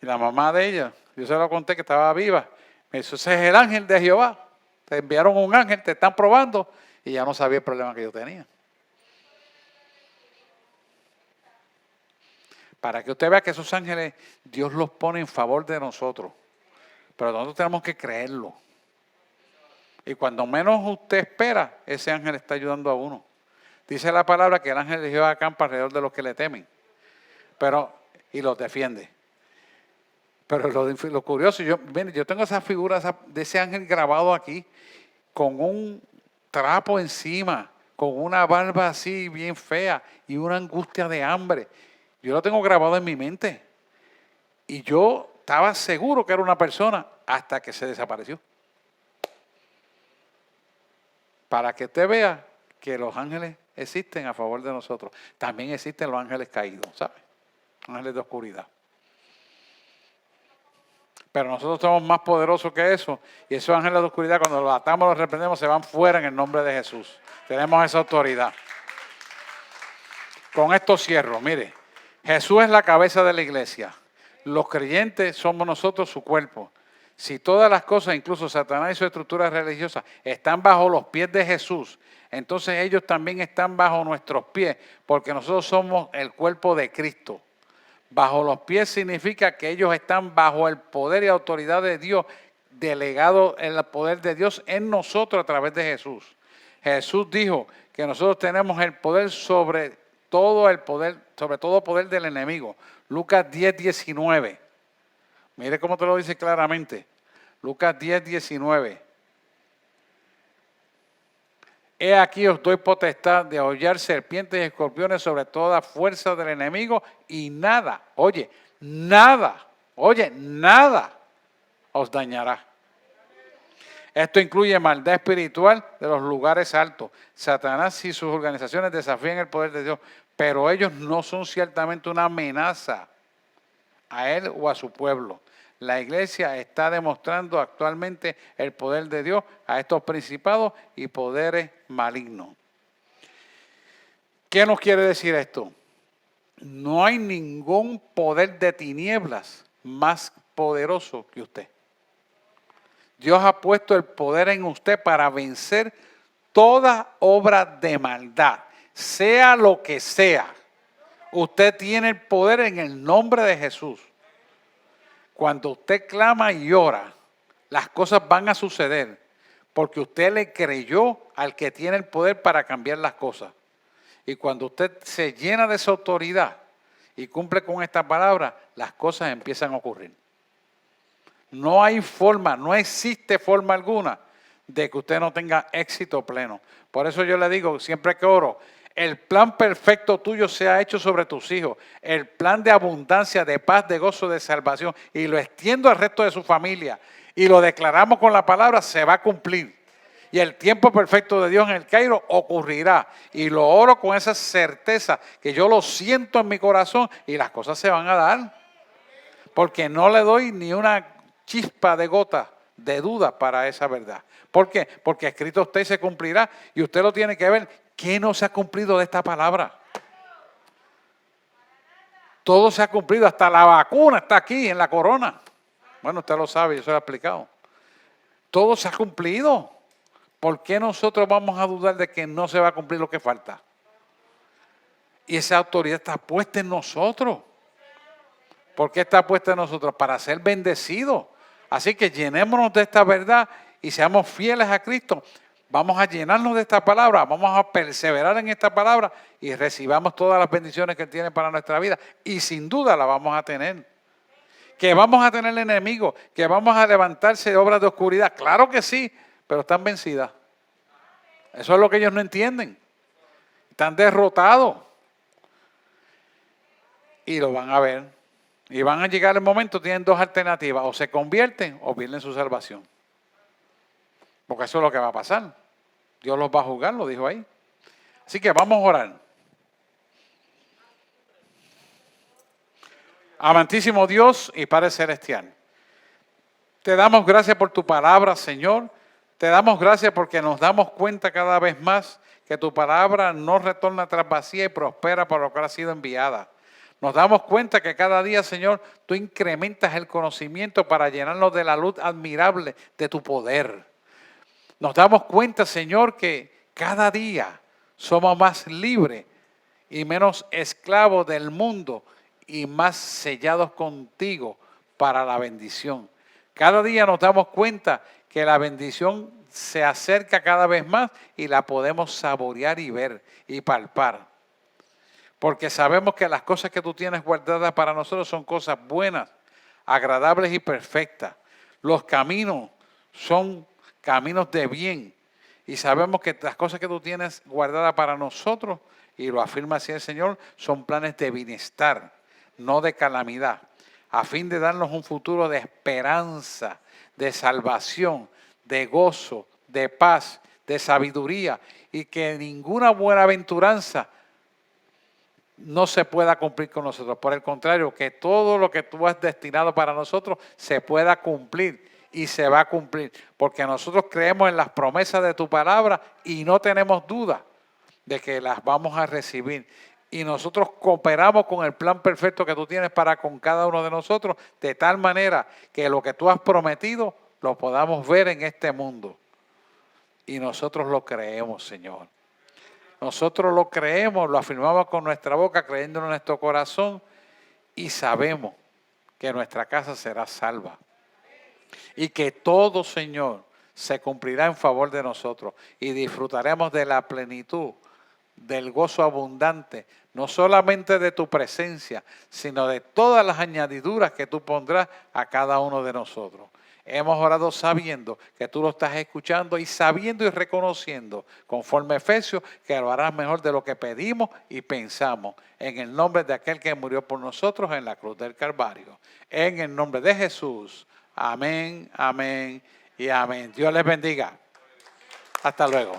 Y la mamá de ella, yo se lo conté que estaba viva. Me dijo, ese es el ángel de Jehová. Te enviaron un ángel, te están probando. Y ya no sabía el problema que yo tenía. Para que usted vea que esos ángeles, Dios los pone en favor de nosotros. Pero nosotros tenemos que creerlo. Y cuando menos usted espera, ese ángel está ayudando a uno. Dice la palabra que el ángel de Jehová acampa alrededor de los que le temen. Y los defiende. Pero lo curioso, yo tengo esa figura de ese ángel grabado aquí, con un trapo encima, con una barba así bien fea y una angustia de hambre. Yo lo tengo grabado en mi mente. Y yo estaba seguro que era una persona hasta que se desapareció. Para que usted vea que los ángeles existen a favor de nosotros. También existen los ángeles caídos, ¿sabe? Ángeles de oscuridad. Pero nosotros somos más poderosos que eso. Y esos ángeles de oscuridad, cuando los atamos, los reprendemos, se van fuera en el nombre de Jesús. Tenemos esa autoridad. Con esto cierro, mire. Jesús es la cabeza de la iglesia. Los creyentes somos nosotros su cuerpo. Si todas las cosas, incluso Satanás y sus estructuras religiosas, están bajo los pies de Jesús, entonces ellos también están bajo nuestros pies, porque nosotros somos el cuerpo de Cristo. Bajo los pies significa que ellos están bajo el poder y autoridad de Dios, delegado el poder de Dios en nosotros a través de Jesús. Jesús dijo que nosotros tenemos el poder sobre todo poder del enemigo. Lucas 10:19. Mire cómo te lo dice claramente. Lucas 10:19. He aquí os doy potestad de hollar serpientes y escorpiones sobre toda fuerza del enemigo y nada os dañará. Esto incluye maldad espiritual de los lugares altos. Satanás y sus organizaciones desafían el poder de Dios, pero ellos no son ciertamente una amenaza a él o a su pueblo. La iglesia está demostrando actualmente el poder de Dios a estos principados y poderes malignos. ¿Qué nos quiere decir esto? No hay ningún poder de tinieblas más poderoso que usted. Dios ha puesto el poder en usted para vencer toda obra de maldad, sea lo que sea. Usted tiene el poder en el nombre de Jesús. Cuando usted clama y ora, las cosas van a suceder porque usted le creyó al que tiene el poder para cambiar las cosas. Y cuando usted se llena de esa autoridad y cumple con esta palabra, las cosas empiezan a ocurrir. No hay forma, no existe forma alguna de que usted no tenga éxito pleno. Por eso yo le digo, siempre que oro, el plan perfecto tuyo se ha hecho sobre tus hijos. El plan de abundancia, de paz, de gozo, de salvación. Y lo extiendo al resto de su familia. Y lo declaramos con la palabra, se va a cumplir. Y el tiempo perfecto de Dios en el Cairo ocurrirá. Y lo oro con esa certeza que yo lo siento en mi corazón y las cosas se van a dar. Porque no le doy ni una chispa de gota de duda para esa verdad. ¿Por qué? Porque escrito usted se cumplirá y usted lo tiene que ver. ¿Qué no se ha cumplido de esta palabra? Todo se ha cumplido, hasta la vacuna está aquí en la corona. Bueno, usted lo sabe, yo se lo he explicado. Todo se ha cumplido. ¿Por qué nosotros vamos a dudar de que no se va a cumplir lo que falta? Y esa autoridad está puesta en nosotros. ¿Por qué está puesta en nosotros? Para ser bendecidos. Así que llenémonos de esta verdad y seamos fieles a Cristo. Vamos a llenarnos de esta palabra, vamos a perseverar en esta palabra y recibamos todas las bendiciones que Él tiene para nuestra vida. Y sin duda la vamos a tener. Que vamos a tener enemigos, que vamos a levantarse de obras de oscuridad. Claro que sí, pero están vencidas. Eso es lo que ellos no entienden. Están derrotados. Y lo van a ver. Y van a llegar el momento, tienen dos alternativas. O se convierten o pierden su salvación. Porque eso es lo que va a pasar. Dios los va a juzgar, lo dijo ahí. Así que vamos a orar. Amantísimo Dios y Padre Celestial, te damos gracias por tu palabra, Señor. Te damos gracias porque nos damos cuenta cada vez más que tu palabra no retorna tras vacía y prospera por lo que ha sido enviada. Nos damos cuenta que cada día, Señor, tú incrementas el conocimiento para llenarnos de la luz admirable de tu poder. Nos damos cuenta, Señor, que cada día somos más libres y menos esclavos del mundo y más sellados contigo para la bendición. Cada día nos damos cuenta que la bendición se acerca cada vez más y la podemos saborear y ver y palpar. Porque sabemos que las cosas que tú tienes guardadas para nosotros son cosas buenas, agradables y perfectas. Los caminos son caminos de bien. Y sabemos que las cosas que tú tienes guardadas para nosotros, y lo afirma así el Señor, son planes de bienestar, no de calamidad, a fin de darnos un futuro de esperanza, de salvación, de gozo, de paz, de sabiduría, y que ninguna buenaventuranza no se pueda cumplir con nosotros. Por el contrario, que todo lo que tú has destinado para nosotros se pueda cumplir y se va a cumplir. Porque nosotros creemos en las promesas de tu palabra y no tenemos duda de que las vamos a recibir. Y nosotros cooperamos con el plan perfecto que tú tienes para con cada uno de nosotros, de tal manera que lo que tú has prometido lo podamos ver en este mundo. Y nosotros lo creemos, Señor. Nosotros lo creemos, lo afirmamos con nuestra boca, creyendo en nuestro corazón y sabemos que nuestra casa será salva. Y que todo, Señor, se cumplirá en favor de nosotros y disfrutaremos de la plenitud, del gozo abundante, no solamente de tu presencia, sino de todas las añadiduras que tú pondrás a cada uno de nosotros. Hemos orado sabiendo que tú lo estás escuchando y sabiendo y reconociendo, conforme a Efesios, que lo harás mejor de lo que pedimos y pensamos. En el nombre de aquel que murió por nosotros en la cruz del Calvario. En el nombre de Jesús. Amén, amén y amén. Dios les bendiga. Hasta luego.